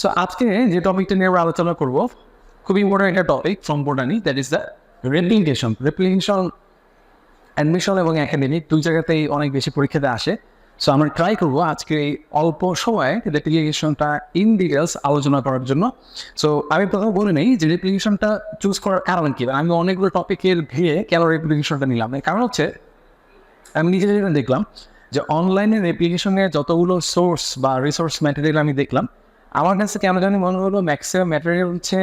So আজকে যে টপিকটা নিয়ে আমরা আলোচনা করব খুব ইম্পর্টেন্ট একটা topic from botany, that is the replication admission এবং একাডেমিক দুই জায়গাতেই অনেক বেশি পরীক্ষাতে আসে। সো আমরা ট্রাই করবো আজকে এই অল্প সময়ে রেপ্লিকেশনটা ইন ডিটেলস আলোচনা করার জন্য। সো আমি প্রথমে বলে নেই যে রেপ্লিকেশনটা চুজ করার কারণ কি। আমি অনেকগুলো টপিকের ভিড়ে কেন রেপ্লিকেশনটা নিলাম, এর কারণ হচ্ছে আমি নিজে যেটা দেখলাম যে অনলাইনে রেপ্লিকেশনের যতগুলো সোর্স বা রিসোর্স ম্যাটেরিয়াল আমি দেখলাম, আমার কাছে কেন জানি মনে হলো ম্যাক্সিমাম ম্যাটেরিয়াল হচ্ছে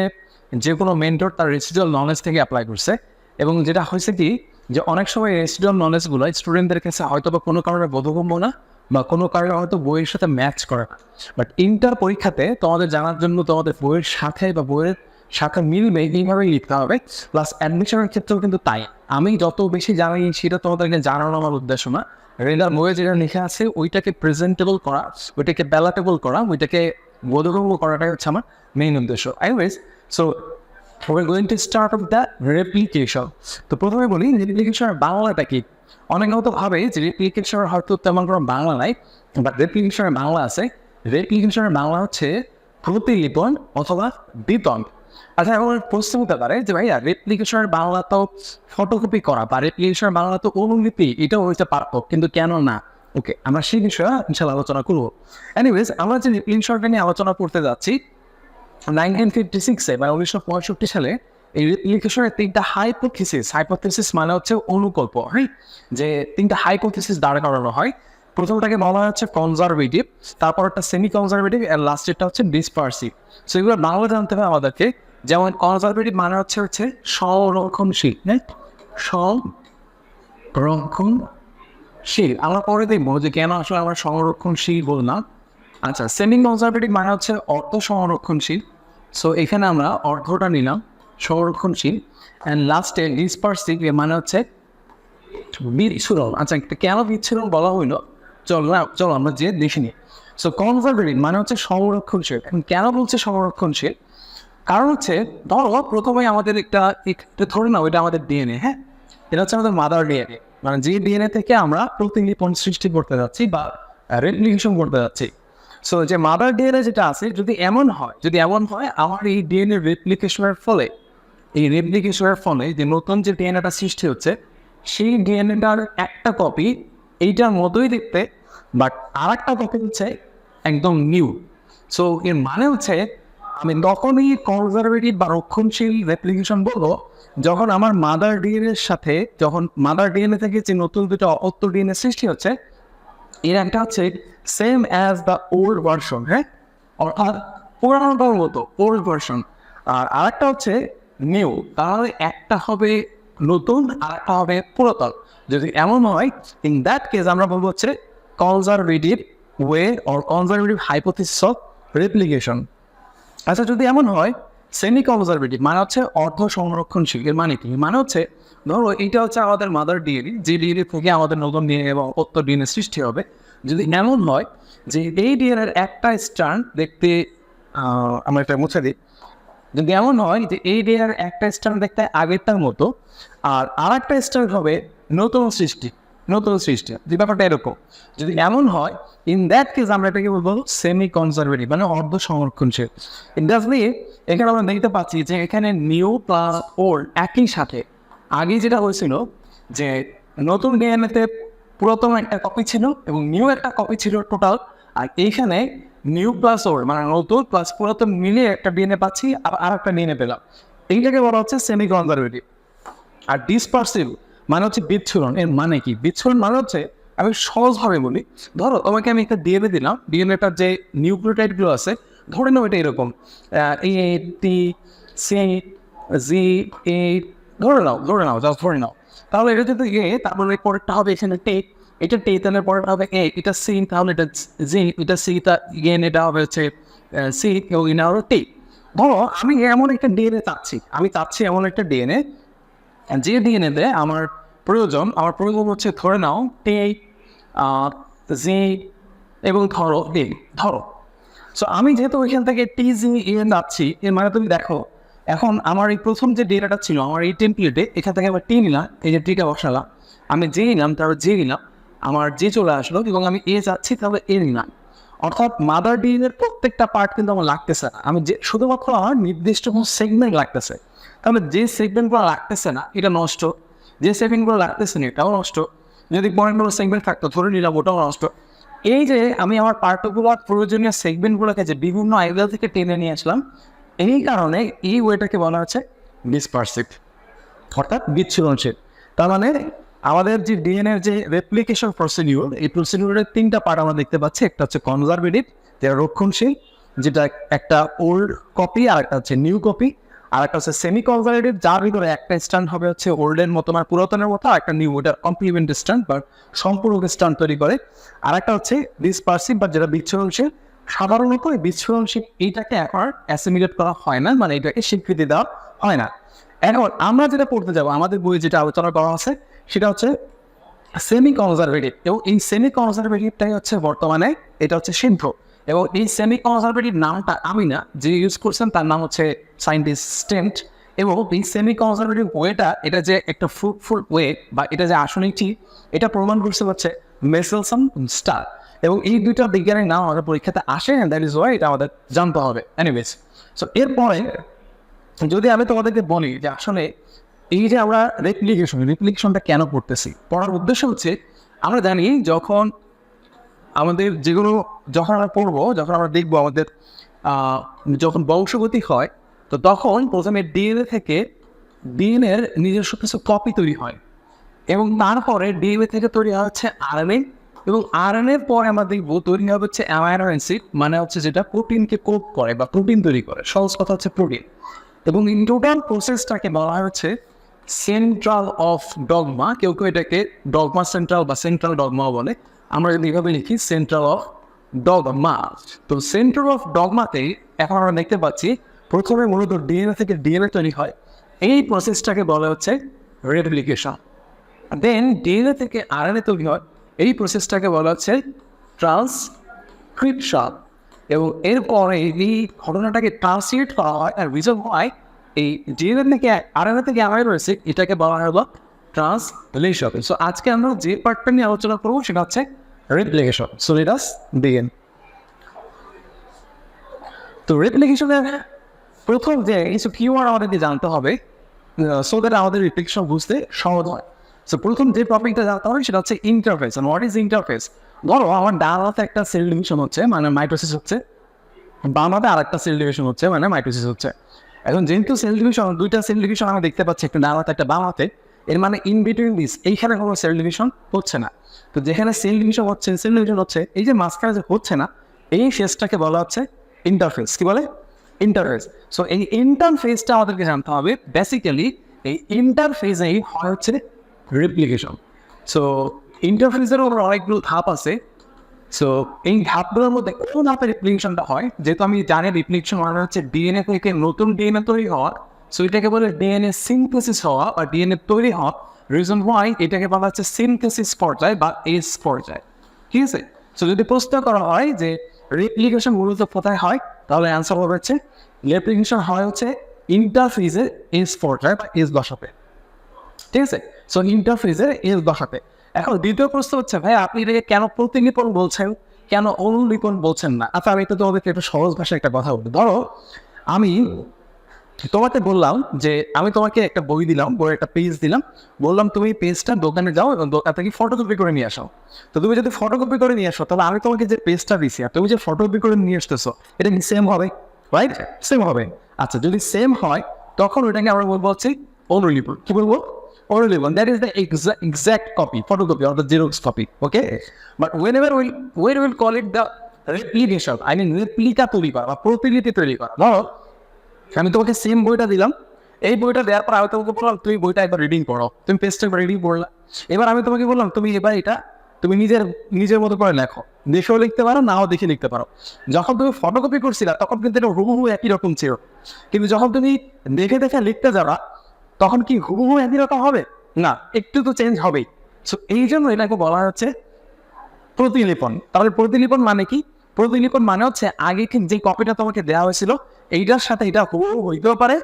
যে কোনো মেন্টর তার রেসিডুয়াল নলেজ থেকে অ্যাপ্লাই করছে। এবং যেটা হয়েছে কি, যে অনেক সময় রেসিডুয়াল নলেজগুলো স্টুডেন্টদের কাছে হয়তো বা কোনো কারণে বোধগম্য না, বা কোনো কারণে হয়তো বইয়ের সাথে ম্যাচ করে না। বাট ইন্টার পরীক্ষাতে তোমাদের জানার জন্য তোমাদের বইয়ের সাথে বা বইয়ের সাথে মিলবে এইভাবেই লিখতে হবে। প্লাস অ্যাডমিশনের ক্ষেত্রেও কিন্তু তাই। আমি যত বেশি জানি সেটা তোমাদেরকে জানানো আমার উদ্দেশ্য না। রেগুলার বইয়ে যেটা লেখা আছে ওইটাকে প্রেজেন্টেবল করা, ওইটাকে প্যালাটেবল করা, ওইটাকে বোধগম্য করাটাই হচ্ছে আমার মেইন উদ্দেশ্য। Anyways, so we're going to start with the replication. তো প্রথমে বলি রেপ্লিকেশনের বাংলাটা কি। অনেকে হয়তো ভাবে যে রেপ্লিকেশনের হয়তো তেমন কোনো বাংলা নাই, বাট রেপ্লিকেশনের বাংলা আছে। রেপ্লিকেশনের বাংলা হচ্ছে প্রতিলিপন অথবা বিতন। আচ্ছা, এখন প্রশ্ন হতে পারে যে ভাইয়া রেপ্লিকেশনের বাংলা তো ফটোকপি করা বা রেপ্লিকেশনের বাংলা তো অনুলিপি, এটাও হইতে পারতো, কিন্তু কেন না? ওকে, আমরা সেই বিষয়ে ইনশাল্লাহ আলোচনা করবো। এনিওয়েজ, আমরা যে রেপ্লিকেশনটা নিয়ে আলোচনা করতে যাচ্ছি 1956-এ বা 1965 সালে এই রেপ্লিকেশনের তিনটা হাইপোথিসিস মানে হচ্ছে অনুকল্প, হ্যাঁ, যে তিনটা হাইপোথিসিস দাঁড় করানো হয়। প্রথমটাকে বলা হচ্ছে কনজারভেটিভ, তারপর একটা সেমি কনজারভেটিভ, আর লাস্টেরটা হচ্ছে ডিসপার্সিভ। সো এগুলো বাংলা জানতে হবে আমাদেরকে। যেমন কনজারভেটিভ মানে হচ্ছে সংরক্ষণশীল, হ্যাঁ, সংরক্ষণশীল। আমরা পরে দেখবো যে কেন আসলে আমরা সংরক্ষণশীল বললাম। আচ্ছা, সেমি কনজারভেটিভ মানে হচ্ছে অর্থ সংরক্ষণশীল। সো এখানে আমরা অর্থটা নিলাম সংরক্ষণশীল। অ্যান্ড লাস্টে ডিসপার্সিভ মানে হচ্ছে বিচ্ছুরণ। আচ্ছা, কেন বিচ্ছুরণ বলা হইলো, চলো আমরা যে দেখে নিই। সো কনজারভেটিভ মানে হচ্ছে সংরক্ষণশীল। এখন কেন বলছে সংরক্ষণশীল? কারণ হচ্ছে ধরো প্রথমে আমাদের একটা ধরে নাও এটা আমাদের ডিএনএ, হ্যাঁ, এটা হচ্ছে আমাদের মাদার ডিএনএ, মানে যে ডিএনএ থেকে আমরা প্রতিলিপন সৃষ্টি করতে যাচ্ছি বা রেপ্লিকেশন করতে যাচ্ছি। সো যে মাদার ডিএনএ যেটা আছে, যদি এমন হয় আমার এই ডিএনএ রেপ্লিকেশনের ফলে যে নতুন যে ডিএনএটা সৃষ্টি হচ্ছে, সেই ডিএনএটার একটা কপি এইটার মতোই দেখতে, বাট আর একটা কপি হচ্ছে একদম নিউ। সো এর মানে হচ্ছে আমি তখনই কনজারভেটিভ বা রক্ষণশীল রেপ্লিকেশন বলবো যখন আমার মাদার ডিএনএ থেকে যে নতুন দুটো অপত্য ডিএনএ সৃষ্টি হচ্ছে, এর একটা হচ্ছে same as the old version, হ্যাঁ, অর্থাৎ পুরানোটার মতো ওল্ড ভার্সন, আর আরেকটা হচ্ছে নিউ। তাহলে একটা হবে নতুন আর একটা হবে পুরাতন। যদি এমন হয়, ইন দ্যাট কেস আমরা বলবো হচ্ছে conservative way or conservative hypothesis of replication. আচ্ছা, যদি এমন হয় সেমি কনজারভেটিভ মানে হচ্ছে অর্ধ সংরক্ষণশীল, এর মানে কি? মানে হচ্ছে ধরো এইটা হচ্ছে আমাদের মাদার ডিএনএ, যে ডিএনএ থেকে আমাদের নতুন ডিএনএ এবং অপত্য ডিএনএ সৃষ্টি হবে। যদি এমন হয় যে এই ডিএনএর একটা স্ট্র্যান্ড দেখতে, আমরা এটা মুছে দিই, যদি এমন হয় যে এই ডিএনএর একটা স্ট্র্যান্ড দেখতে আগেরটার মতো আর একটা স্ট্র্যান্ড হবে নতুন সৃষ্টি, যে ব্যাপারটা এরকম, যদি এমন হয়, ইন দ্যাট কেস আমরা এটাকে বলবো সেমি কনজারভেটিভ মানে অর্ধ সংরক্ষণশীল। ইন্ডাসলি এখানে আমরা দেখতে পাচ্ছি যে এখানে নিউ প্লাস ওল্ড একই সাথে। আগে যেটা হয়েছিল যে নতুন ডিএনএতে পুরাতন একটা কপি ছিল এবং নিউ একটা কপি ছিল টোটাল, আর এইখানে নিউ প্লাস ওল্ড মানে নতুন প্লাস পুরাতন মিলিয়ে একটা ডিএনএ পাচ্ছি, আর একটা ডিএনএ পেলাম। এইটাকে বলা হচ্ছে সেমি কনজারভেটিভ। আর ডিসপার্সিভ মানে হচ্ছে বিচ্ছুরণ। এর মানে কি? বিচ্ছুরণ মানে হচ্ছে, আমি সহজভাবে বলি, ধরো তোমাকে আমি একটা ডিএনএ দিলাম, ডিএনএটার যে নিউক্লিওটাইডগুলো আছে, ধরে নাও এটা এরকম A T C G 8, ধরে নাও জাস্ট ধরে নাও। তাহলে এটা যদি তারপরে পরেরটা হবে এখানে টি, এটা টি, তাহলে পরেরটা হবে এ, এটা সি, তাহলে এটা জি, এটা সি, এটা হবে হচ্ছে সি, এটা হলো টি। ধরো আমি এমন একটা ডিএনএ চাচ্ছি এমন একটা ডিএনএ, যে ডিএনএতে আমার প্রয়োজন হচ্ছে ধরে নাও টি, জি এবং ধরো। সো আমি যেহেতু ওইখান থেকে TGN যাচ্ছি, এর মানে তুমি দেখো এখন আমার এই প্রথম যে ডেটাটা ছিল আমার এই টেমপ্লেটে, এখান থেকে আমার টি নিলাম, এই যে টিটা বসালাম, আমি জে নিলাম, তারপর জে নিলাম, আমার জে চলে আসলো এবং আমি এ যাচ্ছি, তাহলে এ নিলাম। অর্থাৎ মাদার ডিএনএর প্রত্যেকটা পার্ট কিন্তু আমার লাগতেছে না, আমি যে শুধুমাত্র আমার নির্দিষ্ট কোনো সেগমেন্ট লাগতেছে। তাহলে যে সেগমেন্টগুলো লাগতেছে না এটা নষ্ট, যে সেগমেন্টগুলো লাগতেছে না এটাও নষ্ট, যদি পয়েন্টগুলো সেগমেন্ট থাকতো ধরে নিলাম ওটাও নষ্ট। এই যে আমি আমার পার্টগুলোর প্রয়োজনীয় সেগমেন্টগুলোকে যে বিভিন্ন আইডিয়া থেকে টেনে নিয়ে আসলাম, এই কারণে এই ওয়েটাকে বলা হচ্ছে ডিসপারসিভ, অর্থাৎ বিচ্ছুরণশীল। তার মানে আমাদের যে ডিএনএর যে রেপ্লিকেশন প্রসিডিউর, এই প্রসিডিউরের তিনটা পার্ট আমরা দেখতে পাচ্ছি। একটা হচ্ছে কনজারভেটিভ, যেটা রক্ষণশীল, যেটা একটা ওল্ড কপি, আর একটা হচ্ছে নিউ কপি, আর একটা হচ্ছে সেমি কনজারভেটিভ, যার ভিতরে একটা স্ট্যান্ড হবে হচ্ছে ওল্ডের মতো মানে পুরাতনের মতো, আর একটা নিউ, ওটা কমপ্লিমেন্ট স্ট্যান্ড বা সম্পূরক স্ট্যান্ড তৈরি করে। আর একটা হচ্ছে ডিসপারসিভ বা যেটা বিচ্ছুরণশীল। সাধারণত এই বিচ্ছুরণশীল এইটাকে এখন অ্যাসিমিলেট করা হয় না, মানে এটাকে স্বীকৃতি দেওয়া হয় না। এখন আমরা যেটা পড়তে যাবো, আমাদের বইয়ে যেটা আলোচনা করা আছে সেটা হচ্ছে সেমি কনজারভেটিভ, এবং এই সেমি কনজারভেটিভটাই হচ্ছে বর্তমানে এটা হচ্ছে সিদ্ধ। এবং এই সেমি কনজারভেটিভ নামটা আমি না, যে ইউজ করছেন তার নাম হচ্ছে সায়েন্টিস্ট স্টেন্ট। এবং এই সেমি কনজারভেটিভ ওয়েটা, এটা যে একটা ফ্রুটফুল ওয়ে বা এটা যে আসলে ঠিক, এটা প্রমাণ করছে হচ্ছে মেসেলসন স্টার। এবং এই দুইটা বিজ্ঞানের নাম আমাদের পরীক্ষাতে আসে, দ্যাট ইজ ওয়াই এটা আমাদের জানতে হবে। এনিওয়েজ, সো এরপরে যদি আমি তোমাদেরকে বলি যে আসলে এই যে আমরা রেপ্লিকেশনটা কেন পড়তেছি, পড়ার উদ্দেশ্য হচ্ছে আমরা জানি যখন আমাদের যেগুলো যখন আমরা পড়বো, যখন আমরা দেখবো আমাদের যখন বংশগতি হয়, তো তখন প্রথমে ডিএনএ থেকে ডিএনএর নিজস্ব কিছু কপি তৈরি হয়, এবং তারপরে ডিএনএ থেকে তৈরি হয় হচ্ছে আরএনএ, এবং আরএনএর পরে আমরা দেখবো তৈরি হবে হচ্ছে অ্যামাইনো অ্যাসিড, মানে হচ্ছে যেটা প্রোটিনকে কোড করে বা প্রোটিন তৈরি করে, সহজ কথা হচ্ছে প্রোটিন। এবং এই টোটাল প্রসেসটাকে বলা হচ্ছে সেন্ট্রাল অফ ডগমা, কেউ কেউ এটাকে ডগমা সেন্ট্রাল বা সেন্ট্রাল ডগমাও বলে, আমরা যদি এইভাবে লিখি সেন্ট্রাল অফ ডগমা। তো সেন্ট্রাল অফ ডগমাতে এখন আমরা দেখতে পাচ্ছি প্রথমে মূলত ডিএনএ থেকে ডিএনএ তৈরি হয়, এই প্রসেসটাকে বলা হচ্ছে রেপ্লিকেশন। দেন ডিএনএ থেকে আরএনএ তৈরি হয়, এই প্রসেসটাকে বলা হচ্ছে ট্রান্সক্রিপশন। এবং এরপরে এই ঘটনাটাকে ট্রান্সলেট করা হয়, আর রিজন হয় এই ডিএনএ থেকে আরএনএ থেকে অ্যামাইনো অ্যাসিড, এটাকে বলা হলো ট্রান্সলেশন। সো আজকে আমরা যে পার্টটা নিয়ে আলোচনা করবো সেটা হচ্ছে replication. So let us begin. তো রেপ্লিকেশনের প্রথম যে কিছু কিওয়ার্ড আমাদেরকে জানতে হবে, সো দ্যাট আমাদের রেপ্লিকেশন বুঝতে সহজ হয়। সো প্রথম যে টপিকটা জানতে হবে সেটা হচ্ছে interface. And what is interface? ধরো আমার ডান হাতে একটা সেল ডিভিশন হচ্ছে, মানে মাইটোসিস হচ্ছে, বাম হাতে আর একটা সেল ডিভিশন হচ্ছে, মানে মাইটোসিস হচ্ছে। এখন যেহেতু সেল ডিভিশন, দুইটা সেল ডিভিশন আমরা দেখতে পাচ্ছি, একটা ডান হাতে একটা বাম হাতে, এর মানে ইন বিটুইন দিস এইখানে কোনো সেল ডিভিশন হচ্ছে না। তো যেখানে সেল ডিভিশন হচ্ছে এই যে মাঝখানে যে হচ্ছে না, এই ফেজটাকে বলা হচ্ছে ইন্টারফেস। কি বলে? ইন্টারফেস। সো এই ইন্টারফেসটা আমাদেরকে জানতে হবে। বেসিক্যালি এই ইন্টারফেসেই হয় হচ্ছে রেপ্লিকেশন। সো ইন্টারফেসের ওপর অনেকগুলো ধাপ আছে। সো এই ধাপগুলোর মধ্যে কোন ধাপে রেপ্লিকেশনটা হয়, যেহেতু আমি জানি রেপ্লিকেশন মানে হচ্ছে ডিএনএ থেকে নতুন ডিএনএ তৈরি হওয়া, সো এটাকে বলে ডিএনএ সিনথেসিস হওয়া বা ডিএনএ তৈরি হওয়া। রিজন ওয়াই এটাকে বলা হচ্ছে সিনথেসিস পর্যায় বা এস পর্যায়। ঠিক আছে? সো যদি প্রশ্ন করা হয় যে রেপ্লিকেশন মূলত কোথায় হয়, তাহলে অ্যান্সার হবে হচ্ছে রেপ্লিকেশন হয় হচ্ছে ইন্টারফেজের এস পর্যায় বা এস দশাতে। ঠিক আছে? সো ইন্টারফেজের এস দশাতে। এখন দ্বিতীয় প্রশ্ন হচ্ছে, ভাই আপনি এটাকে কেন প্রতিলিপন বলছেন, কেন অনুলিপন বলছেন না? আচ্ছা, আমি তো তোমাদেরকে একটা সহজ ভাষায় একটা কথা বলি। ধরো আমি তোমাকে বললাম যে আমি তোমাকে একটা বই দিলাম, বইয়ের একটা পেজ দিলাম, বললাম তুমি পেজটা দোকানে যাও এবং দোকান থেকে ফটোকপি করে নিয়ে আসো। তো তুমি যদি ফটোকপি করে নিয়ে আসো, তাহলে আমি তোমাকে যে পেজটা দিছি আর তুমি যে ফটোকপি করে নিয়ে আসতেছো, এটা কি সেম হবে? রাইট? সেম হবে। আচ্ছা, যদি সেম হয় তখন ওইটাকে আমরা বলবো হচ্ছে অনুলিপন। কি বলবো? অনুলিপন। That is the exact copy, photocopy or the Xerox copy. Okay? But whenever we'll call it the replication, I mean replica তৈরি করা বা প্রতিলিপি তৈরি করা। ধরো আমি তোমাকে সেম বইটা দিলাম, এই বইটা দেওয়ার পর আমি তোমাকে বললাম তুমি বইটা একবার রিডিং করো, তুমি পেজটা একবার রিডিং করলা। এবার আমি তোমাকে বললাম তুমি এবার এটা তুমি নিজের মতো করে লেখো, দেখেও লিখতে পারো, নাও দেখে লিখতে পারো। যখন তুমি ফটোকপি করছিলা তখন কিন্তু এটা হুবহু একই রকম ছিল, কিন্তু যখন তুমি দেখে দেখে লিখতে যাবা তখন কি হুবহু একই রকম হবে? না, একটু তো চেঞ্জ হবেই। সো এই জন্য এটাকে বলা হচ্ছে প্রতিলিপন। তাহলে প্রতিলিপন মানে কি? প্রতিলিপন মানে হচ্ছে আগে ঠিক যে কপিটা তোমাকে দেওয়া হয়েছিল এইটার সাথে এটা হুবহু হইতেও পারে,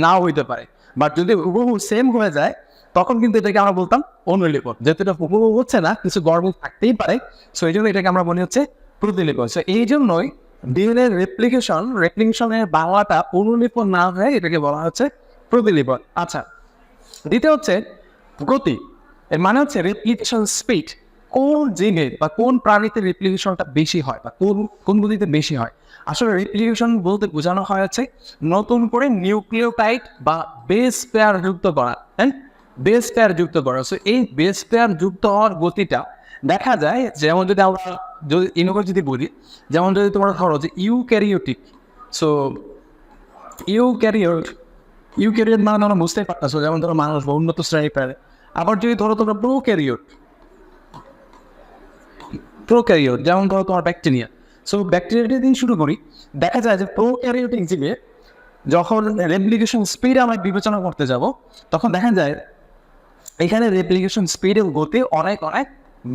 নাও হইতে পারে। বাট যদি হুবহু সেম হয়ে যায় তখন কিন্তু এটাকে আমরা বলতাম অনুলিপন। যেহেতু এটা হুবহু হচ্ছে না, কিছু গড়বড় থাকতেই পারে, সো এই জন্য এটাকে আমরা বলি হচ্ছে প্রতিলিপন। সো এই জন্যই ডিএনএ রেপ্লিকেশনের বাংলাটা অনুলিপন না হয়ে এটাকে বলা হচ্ছে প্রতিলিপন। আচ্ছা, দ্বিতীয় হচ্ছে গতি। এর মানে হচ্ছে রেপ্লিকেশন স্পিড। কোন জিনের বা কোন প্রাণীতে রেপ্লিকেশনটা বেশি হয় বা কোন গতিতে বেশি হয়। আসলে রেপ্লিকেশন বলতে বোঝানো হয় হচ্ছে নতুন করে নিউক্লিওটাইড বা বেস পেয়ার যুক্ত করা, হ্যাঁ, বেস পেয়ার যুক্ত করা। সো এই বেস পেয়ার যুক্ত হওয়ার গতিটা দেখা যায়, যেমন যদি আমরা যদি বলি, যেমন যদি তোমরা ধরো যে ইউক্যারিওটিক, সো ইউক্যারিওট মানে তোমরা বুঝতেই পারতেছো, যেমন ধরো মানুষ বা উন্নত শ্রেণী প্রাণী। আবার যদি ধরো তোমরা প্রোক্যারিওট, যেমন ধরো তোমার ব্যাকটেরিয়া। সো ব্যাকটেরিয়াটি দিয়ে শুরু করি, দেখা যায় যে প্রোক্যারিওটিক জীবে যখন রেপ্লিকেশন স্পিড আমরা বিবেচনা করতে যাব, তখন দেখা যায় এখানে রেপ্লিকেশন স্পিডের গতি অনেক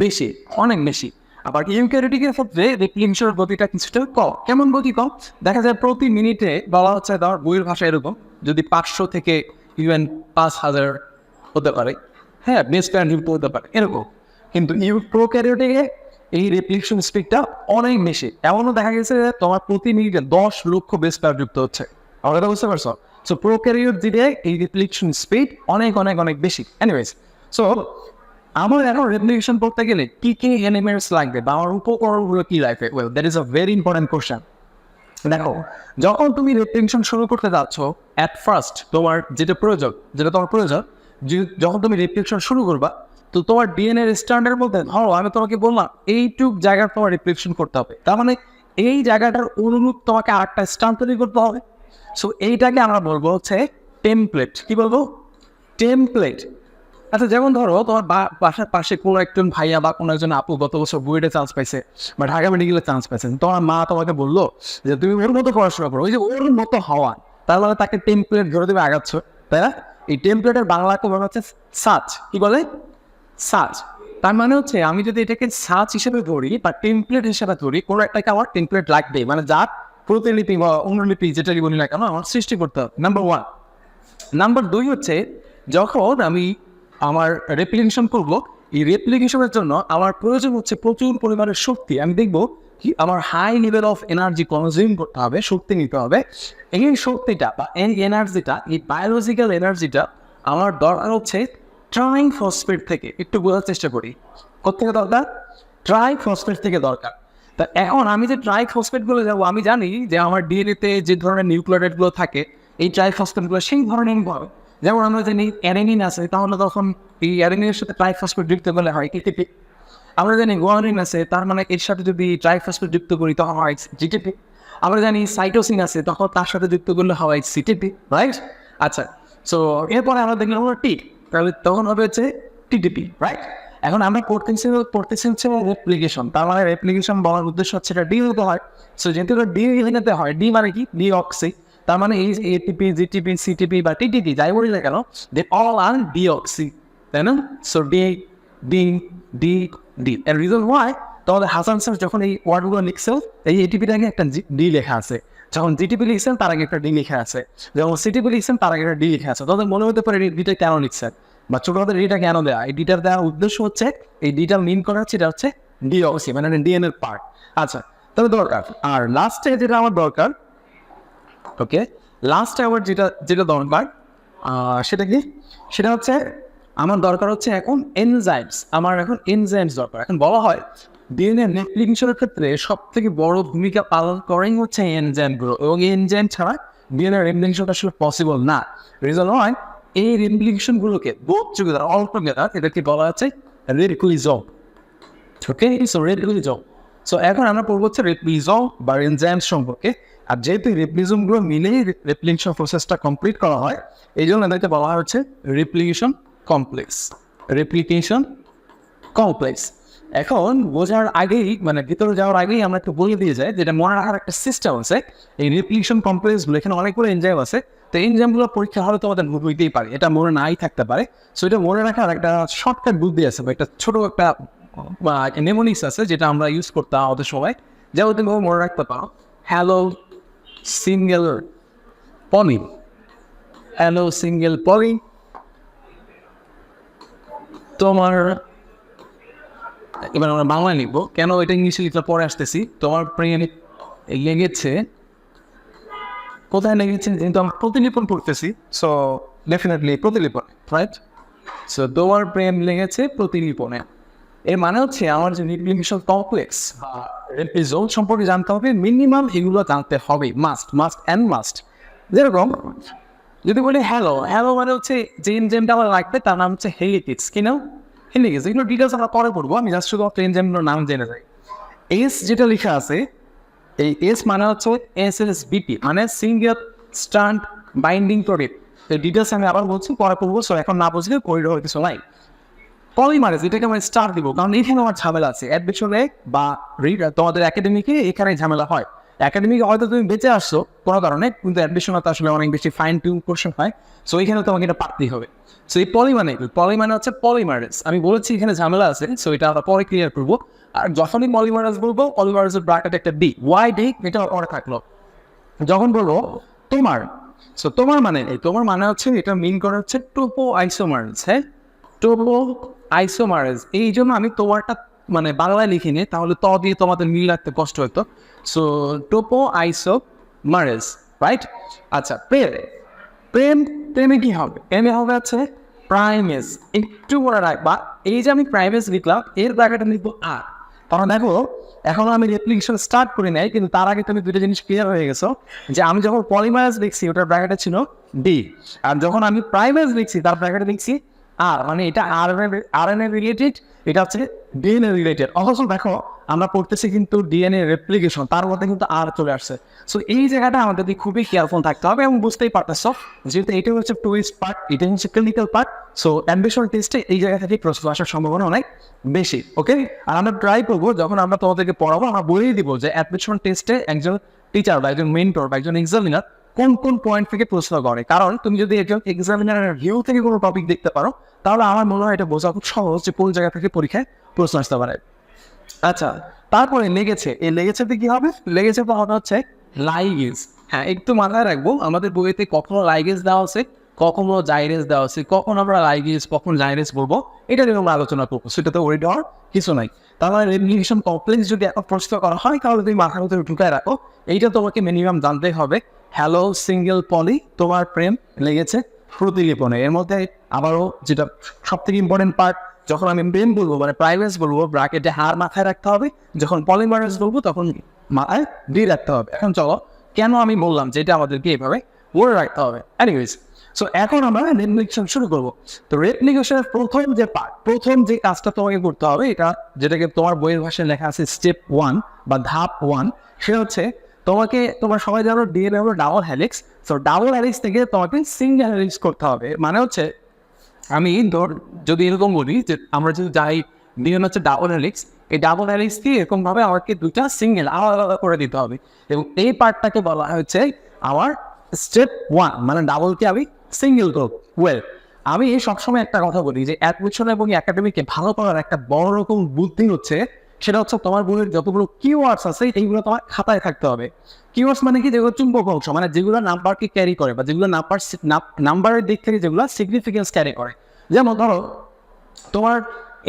বেশি, অনেক বেশি। আবার ইউক্যারিওটিকের ক্ষেত্রে রেপ্লিকেশনের গতিটা কিছুটা কম। কেমন গতি কম? দেখা যায় প্রতি মিনিটে বলা হচ্ছে, ধর বইয়ের ভাষা এরকম, যদি 500 থেকে ইভেন 5000 হতে পারে, হ্যাঁ, বেস পেয়ার যুক্ত হতে পারে এরকম। কিন্তু প্রোক্যারিওটিকে এই রেপ্লিকেশন স্পিডটা অনেক বেশি। এমনও দেখা গেছে যে তোমার প্রতি মিনিটে 10 লক্ষ বেস পেয়ার যুক্ত হচ্ছে। আমরা এটা বুঝতে পারছো? সো প্রোক্যারিওট দিলে এই রেপ্লিকেশন স্পিড অনেক বেশি। এনিওয়েজ, সো আমার এখন রেপ্লিকেশন করতে গেলে কি এলিমেন্টস লাগবে বা আমার উপকরণগুলো কি লাগবে? Well, that is a very important question. দেখো, যখন তুমি রেপ্লিকেশন শুরু করতে যাচ্ছ, অ্যাট ফার্স্ট তোমার যেটা প্রয়োজন, যখন তুমি রেপ্লিকেশন শুরু করবা, তো তোমার ডিএনএ স্ট্যান্ডার্ড বলতে ধরো আমি তোমাকে বললাম এইটুক জায়গার তোমার রেপ্লিকেশন করতে হবে, তার মানে এই জায়গাটার অনুরূপ তোমাকে আরেকটা স্ট্যান্ড তৈরি করতে হবে। সো এইটাকে আমরা বলবো হচ্ছে টেমপ্লেট। কি বলবো? টেমপ্লেট। আচ্ছা, যেমন ধরো তোমার বাসার পাশে কোনো একজন ভাইয়া বা কোনো একজন আপু গত বছর বুয়েটে চান্স পাইছে বা ঢাকা মেডিকেলে চান্স পাইছে, তোমার মা তোমাকে বললো যে তুমি ওর মতো পড়াশোনা করো, ওই যে ওর মতো হওয়া, তাহলে তাকে টেমপ্লেট ধরে তুমি আগাচ্ছ, তাই না? এই টেমপ্লেটের বাংলাকে বলা হচ্ছে সাচ। কি বলে? সাচ। তার মানে হচ্ছে আমি যদি এটাকে সাচ হিসেবে ধরি বা টেমপ্লেট হিসেবে ধরি, কোনো একটাকে আমার টেমপ্লেট লাগবে, মানে যার প্রতিলিপি বা অনুলিপি যেটাই বলি না কেন আমার সৃষ্টি করতে হবে, নাম্বার 1। নাম্বার 2 হচ্ছে যখন আমি আমার রেপ্লিকেশন করব, এই রেপ্লিকেশনের জন্য আমার প্রয়োজন হচ্ছে প্রচুর পরিমাণের শক্তি। আমি দেখব কি আমার high level of energy consume করতে হবে, শক্তি নিতে হবে। এই শক্তিটা বা এই এনার্জিটা, এই বায়োলজিক্যাল এনার্জিটা আমার দরকার হচ্ছে ট্রাইফসফেট থেকে। একটু বোঝার চেষ্টা করি, কোথেকে দরকার? ট্রাইফসফেট থেকে দরকার। তা এখন আমি যে ট্রাইফসফেটগুলো যাবো, আমি জানি যে আমার ডিএনএতে যে ধরনের নিউক্লিওটাইডগুলো থাকে, এই ট্রাইফসফেটগুলো সেই ধরনের হবে। যেমন আমরা জানি অ্যাডেনিন আছে, তাহলে তখন এই অ্যাডেনিনের সাথে ট্রাইফসফেট যুক্ত করলে হয় এটিপি। আমরা জানি গুয়ানিন আছে, তার মানে এর সাথে যদি ট্রাইফসফেট যুক্ত করি তখন হয় জিটিপি। আমরা জানি সাইটোসিন আছে, তখন তার সাথে যুক্ত করলে হয় সিটিপি, রাইট? আচ্ছা, সো এরপরে আমরা দেখলাম টি, তাহলে তখন হবে হচ্ছে টিটিপি, রাইট? এখন আমরা পড়তেছি হচ্ছে রেপ্লিকেশন। তার মানে রেপ্লিকেশন বলার উদ্দেশ্য হচ্ছে এটা ডি হতে হয়। সো যেহেতু ডি নিতে হয়, ডি মানে কি? D oxy. তার মানে এই এটিপি, জিটিপি, সিটিপি বা টিটিপি যাই বলি না কেন, দে অল আর ডিঅক্সি, তাই না? So D D D D. এর রিজন ওয়াই, তাহলে হাসান স্যার যখন এই ওয়ার্ডগুলো লিখছেন, এই এটিপির আগে একটা ডি লেখা আছে, যখন জিটিপি লিখছেন তার আগে একটা ডি লেখা আছে, যখন সিটিপি লিখছেন তার আগে একটা ডি লেখা আছে। তাদের মনে হতে পারে ডিটা কেন লিখছেন বা ছোট হাতের ডিটা কেন দেওয়া। এই ডিটার দেওয়ার উদ্দেশ্য হচ্ছে এই ডিটা মিন করা হচ্ছে, এটা হচ্ছে ডিঅক্সি, মানে ডিএনএ পার্ট। আচ্ছা, তবে দরকার। আর লাস্টে যেটা আমার দরকার, ওকে, লাস্টে আমার যেটা দরকার সেটা কি? সেটা হচ্ছে আমার দরকার হচ্ছে এখন এনজাইমস। আমার এখন এনজাইমস দরকার। এখন বলা হয় ডিএনএ রেপ্লিকেশনের ক্ষেত্রে সব থেকে বড় ভূমিকা পালন করেই হচ্ছে এনজাইমগুলো, এবং এই এনজাইম ছাড়া ডিএনএ রেপ্লিকেশন আসলে পসিবল না। রিজন হয় এই রেপ্লিকেশনগুলোকে বোথ টুগেদার, অল টুগেদার, এটাকে বলা হচ্ছে রেপ্লিজম। ওকে, সো রেপ্লিজম। সো এখন আমরা পড়বো হচ্ছে রেপ্লিজম বা এনজাইমস সম্পর্কে। আর যেহেতু রেপ্লিজমগুলো মিলেই রেপ্লিকেশন প্রসেসটা কমপ্লিট করা হয়, এই জন্য এটাকে বলা হয় হচ্ছে রেপ্লিকেশন কমপ্লেক্স। Replication complex. এখন বোঝার আগেই, মানে ভিতরে যাওয়ার আগেই আমরা একটু বলে দিয়ে যাই, যেটা মনে রাখার একটা সিস্টেম আছে। এই রেপ্লিকেশন কমপ্লেক্সগুলো, এখানে অনেকগুলো এনজাইম আছে, তো এনজাইমগুলো পরীক্ষা হলে তোমাদের হইতেই পারে, এটা মনে নাই থাকতে পারে। সো এটা মনে রাখার একটা শর্টকাট বুদ্ধি আছে বা একটা ছোটো একটা নেমোনিক্স আছে যেটা আমরা ইউজ করতাম আমাদের সময়। যেমন তুমি মনে রাখতে পারো হ্যালো সিঙ্গেল পলি, হ্যালো সিঙ্গেল পলি, তোমার এবার আমরা বাংলায় লিখবো, কেন এটা ইংলিশে লিখলে পরে আসতেছি। তোমার প্রেম লেগেছে, কোথায় লেগেছে, যেহেতু আমরা প্রতিলিপন করতেছি, সো ডেফিনেটলি প্রতিলিপন, রাইট? সো তোমার প্রেম লেগেছে প্রতিলিপনে। এর মানে হচ্ছে আমার যে রিপ্লিকেশন কমপ্লেক্স বা রেপ্লিজোন সম্পর্কে জানতে হবে, মিনিমাম এগুলো জানতে হবে, মাস্ট। যেরকম যদি বলি হ্যালো, মানে হচ্ছে যে এনজাইমটা আমার লাগবে তার নাম হচ্ছে হেলিকেজ। কি নাম? হেলিকেজ। এগুলো ডিটেলস আমরা পরে পড়বো, আমি জাস্ট শুধু এনজাইমগুলোর নাম জেনে যাই। এস যেটা লেখা আছে, এই এস মানে হচ্ছে SSBP, মানে সিঙ্গেল স্ট্যান্ড বাইন্ডিং প্রোটিন। এই ডিটেলস আমি আবার বলছি, পরে পড়বো, সো এখন না বুঝলে করিডোর কিছু নাই। পলিমারেজ, এটাকে আমি স্টার দিব, কারণ এখানে আমার ঝামেলা আছে অ্যাডমিশনে বা তোমাদের একাডেমিকে এখানে ঝামেলা হয়। একাডেমিকে হয়তো তুমি বেঁচে আসছো কোনো কারণে, কিন্তু অ্যাডমিশনে তো আসলে অনেক বেশি ফাইন টিউন কোশ্চেন হয়, সো এখানে তোমাকে এটা পারতেই হবে। সো এই পলি মানে হচ্ছে পলিমারেজ। আমি বলেছি এখানে ঝামেলা আছে, সো এটা আমরা পরে ক্লিয়ার করবো। আর যখনই পলিমারেজ বলবো, পলিমারেজের ব্র্যাকেটে একটা ডি, ওয়াই ডি, এটা পরে থাকলো। যখন বলবো তোমার, সো তোমার মানে হচ্ছে, এটা মিন করা হচ্ছে টোপো আইসোমারেজ। হ্যাঁ, টোপো আইসোমারেজ। এই জন্য আমি তোমারটা মানে বাংলায় লিখিনি, তাহলে ত দিয়ে তোমাদের মিল রাখতে কষ্ট হতো। So Toppo isomerase, right? আচ্ছা, প্রেমে কি হবে? প্রেমে হবে হচ্ছে প্রাইমেজ। একটু মনে রাখবা, এই যে আমি প্রাইমেজ লিখলাম, এর ব্র্যাকেটে লিখবো আর। কারণ দেখো, এখন আমি রেপ্লিকেশন স্টার্ট করি নাই, কিন্তু তার আগে তুমি দুটো জিনিস ক্লিয়ার হয়ে গেছো, যে আমি যখন পলিমারেজ লিখছি ওটার ব্র্যাকেটে ছিল ডি, আর যখন আমি প্রাইমেজ লিখছি তার ব্র্যাকেটে লিখছি আর। মানে এটা আরএনএ রিলেটেড, এটা হচ্ছে ডিএনএ রিলেটেড। অথচ দেখো আমরা পড়তেছি কিন্তু ডিএনএ রেপ্লিকেশন, তার মধ্যে কিন্তু আর চলে আসছে। সো এই জায়গাটা আমাদের খুবই কেয়ারফুল থাকতে হবে, এবং বুঝতেই পারতেছ যেহেতু এটা হচ্ছে টুইস্ট পার্ট, এটা হচ্ছে ক্লিনিক্যাল পার্ট। সো অ্যাম্বিশন টেস্টে এই জায়গা থেকে প্রশ্ন আসার সম্ভাবনা অনেক বেশি। ওকে, আর আমরা ট্রাই করবো যখন আমরা তোমাদেরকে পড়াবো, আমরা বলেই দিব যে অ্যাডমিশন টেস্টে একজন টিচার বা একজন মেন্টর বা একজন এক্সামিনার কোন কোন পয়েন্ট থেকে প্রশ্ন করে। কারণ তুমি যদি একজন এক্সামিনারের ভিউ থেকে কোনো টপিক দেখতে পারো, তাহলে আমার মনে হয় এটা বোঝা খুব সহজ যে কোন জায়গা থেকে পরীক্ষায় প্রশ্ন আসতে পারে। আচ্ছা, তারপরে লেগেছে, এই লেগেছেতে কি হবে? লেগেছে পাওয়াটা হচ্ছে লাইগেজ। হ্যাঁ, একটু মাথায় রাখবো, আমাদের বইতে কখনো লাইগেজ দেওয়া আছে, কখনো জাইরেজ দেওয়া আছে, কখন আমরা লাইগেজ কখন জাইরেজ বলবো এটা নিয়ে আমরা আলোচনা করবো, সেটাতে ওয়েট হওয়ার কিছু নাই। তাহলে রেপ্লিকেশন কমপ্লেক্স যদি এখন প্রশ্ন করা হয়, তাহলে তুমি মাথার ভিতরে ঢুকায় রাখো, এইটা তোমাকে মিনিমাম জানতেই হবে। হ্যালো সিঙ্গেল পলি, তোমার প্রেম লেগেছে প্রতিলিপনে। এর মধ্যে আবারও যেটা সব থেকে ইম্পর্টেন্ট পার্ট, যখন আমি প্রেম বলবো মানে প্রাইমেজ বলবো, ব্র্যাকেটে হার মাথায় রাখতে হবে। যখন পলিমারেজ বলবো তখন মাথায় ডি রাখতে হবে। এখন চলো, কেন আমি বললাম যে এটা আমাদেরকে এইভাবে মনে রাখতে হবে। এনিওয়েজ, সো এখন আমরা রেপ্লিকেশন শুরু করবো। তো রেপ্লিকেশনের প্রথম যে কাজটা তোমাকে করতে হবে, এটা যেটাকে তোমার বইয়ের ভাষায় লেখা আছে স্টেপ 1 বা ধাপ 1, সেটা হচ্ছে তোমার সবাই জানো ডিএনএ হলো double helix. So double helix থেকে তোমাকে সিঙ্গেল হেলিক্স করতে হবে। মানে হচ্ছে আমি যদি এরকম বলি যে আমরা যদি যাই ডিএনএ হচ্ছে ডাবল হেলিক্স, এই ডাবল হেলিক্স দিয়ে এরকমভাবে আমাকে দুইটা সিঙ্গেল আলাদা আলাদা করে দিতে হবে, এবং এই পার্টটাকে বলা হচ্ছে আমার স্টেপ 1, মানে ডাবলকে আমি সিঙ্গেল করবো। আমি সবসময় একটা কথা বলি যে অ্যাডমিশন এবং একাডেমিকে ভালো করার একটা বড় রকম বুদ্ধি হচ্ছে, সেটা হচ্ছে তোমার বইয়ের যতগুলো কিওয়ার্ডস আছে এইগুলো তোমার খাতায় থাকতে হবে। কিওয়ার্ডস মানে কি? যেগুলো চুম্বক অংশ, মানে যেগুলো নাম্বারকে ক্যারি করে বা যেগুলো নাম্বারের দিক থেকে যেগুলো সিগনিফিকেন্স ক্যারি করে। যেমন ধরো তোমার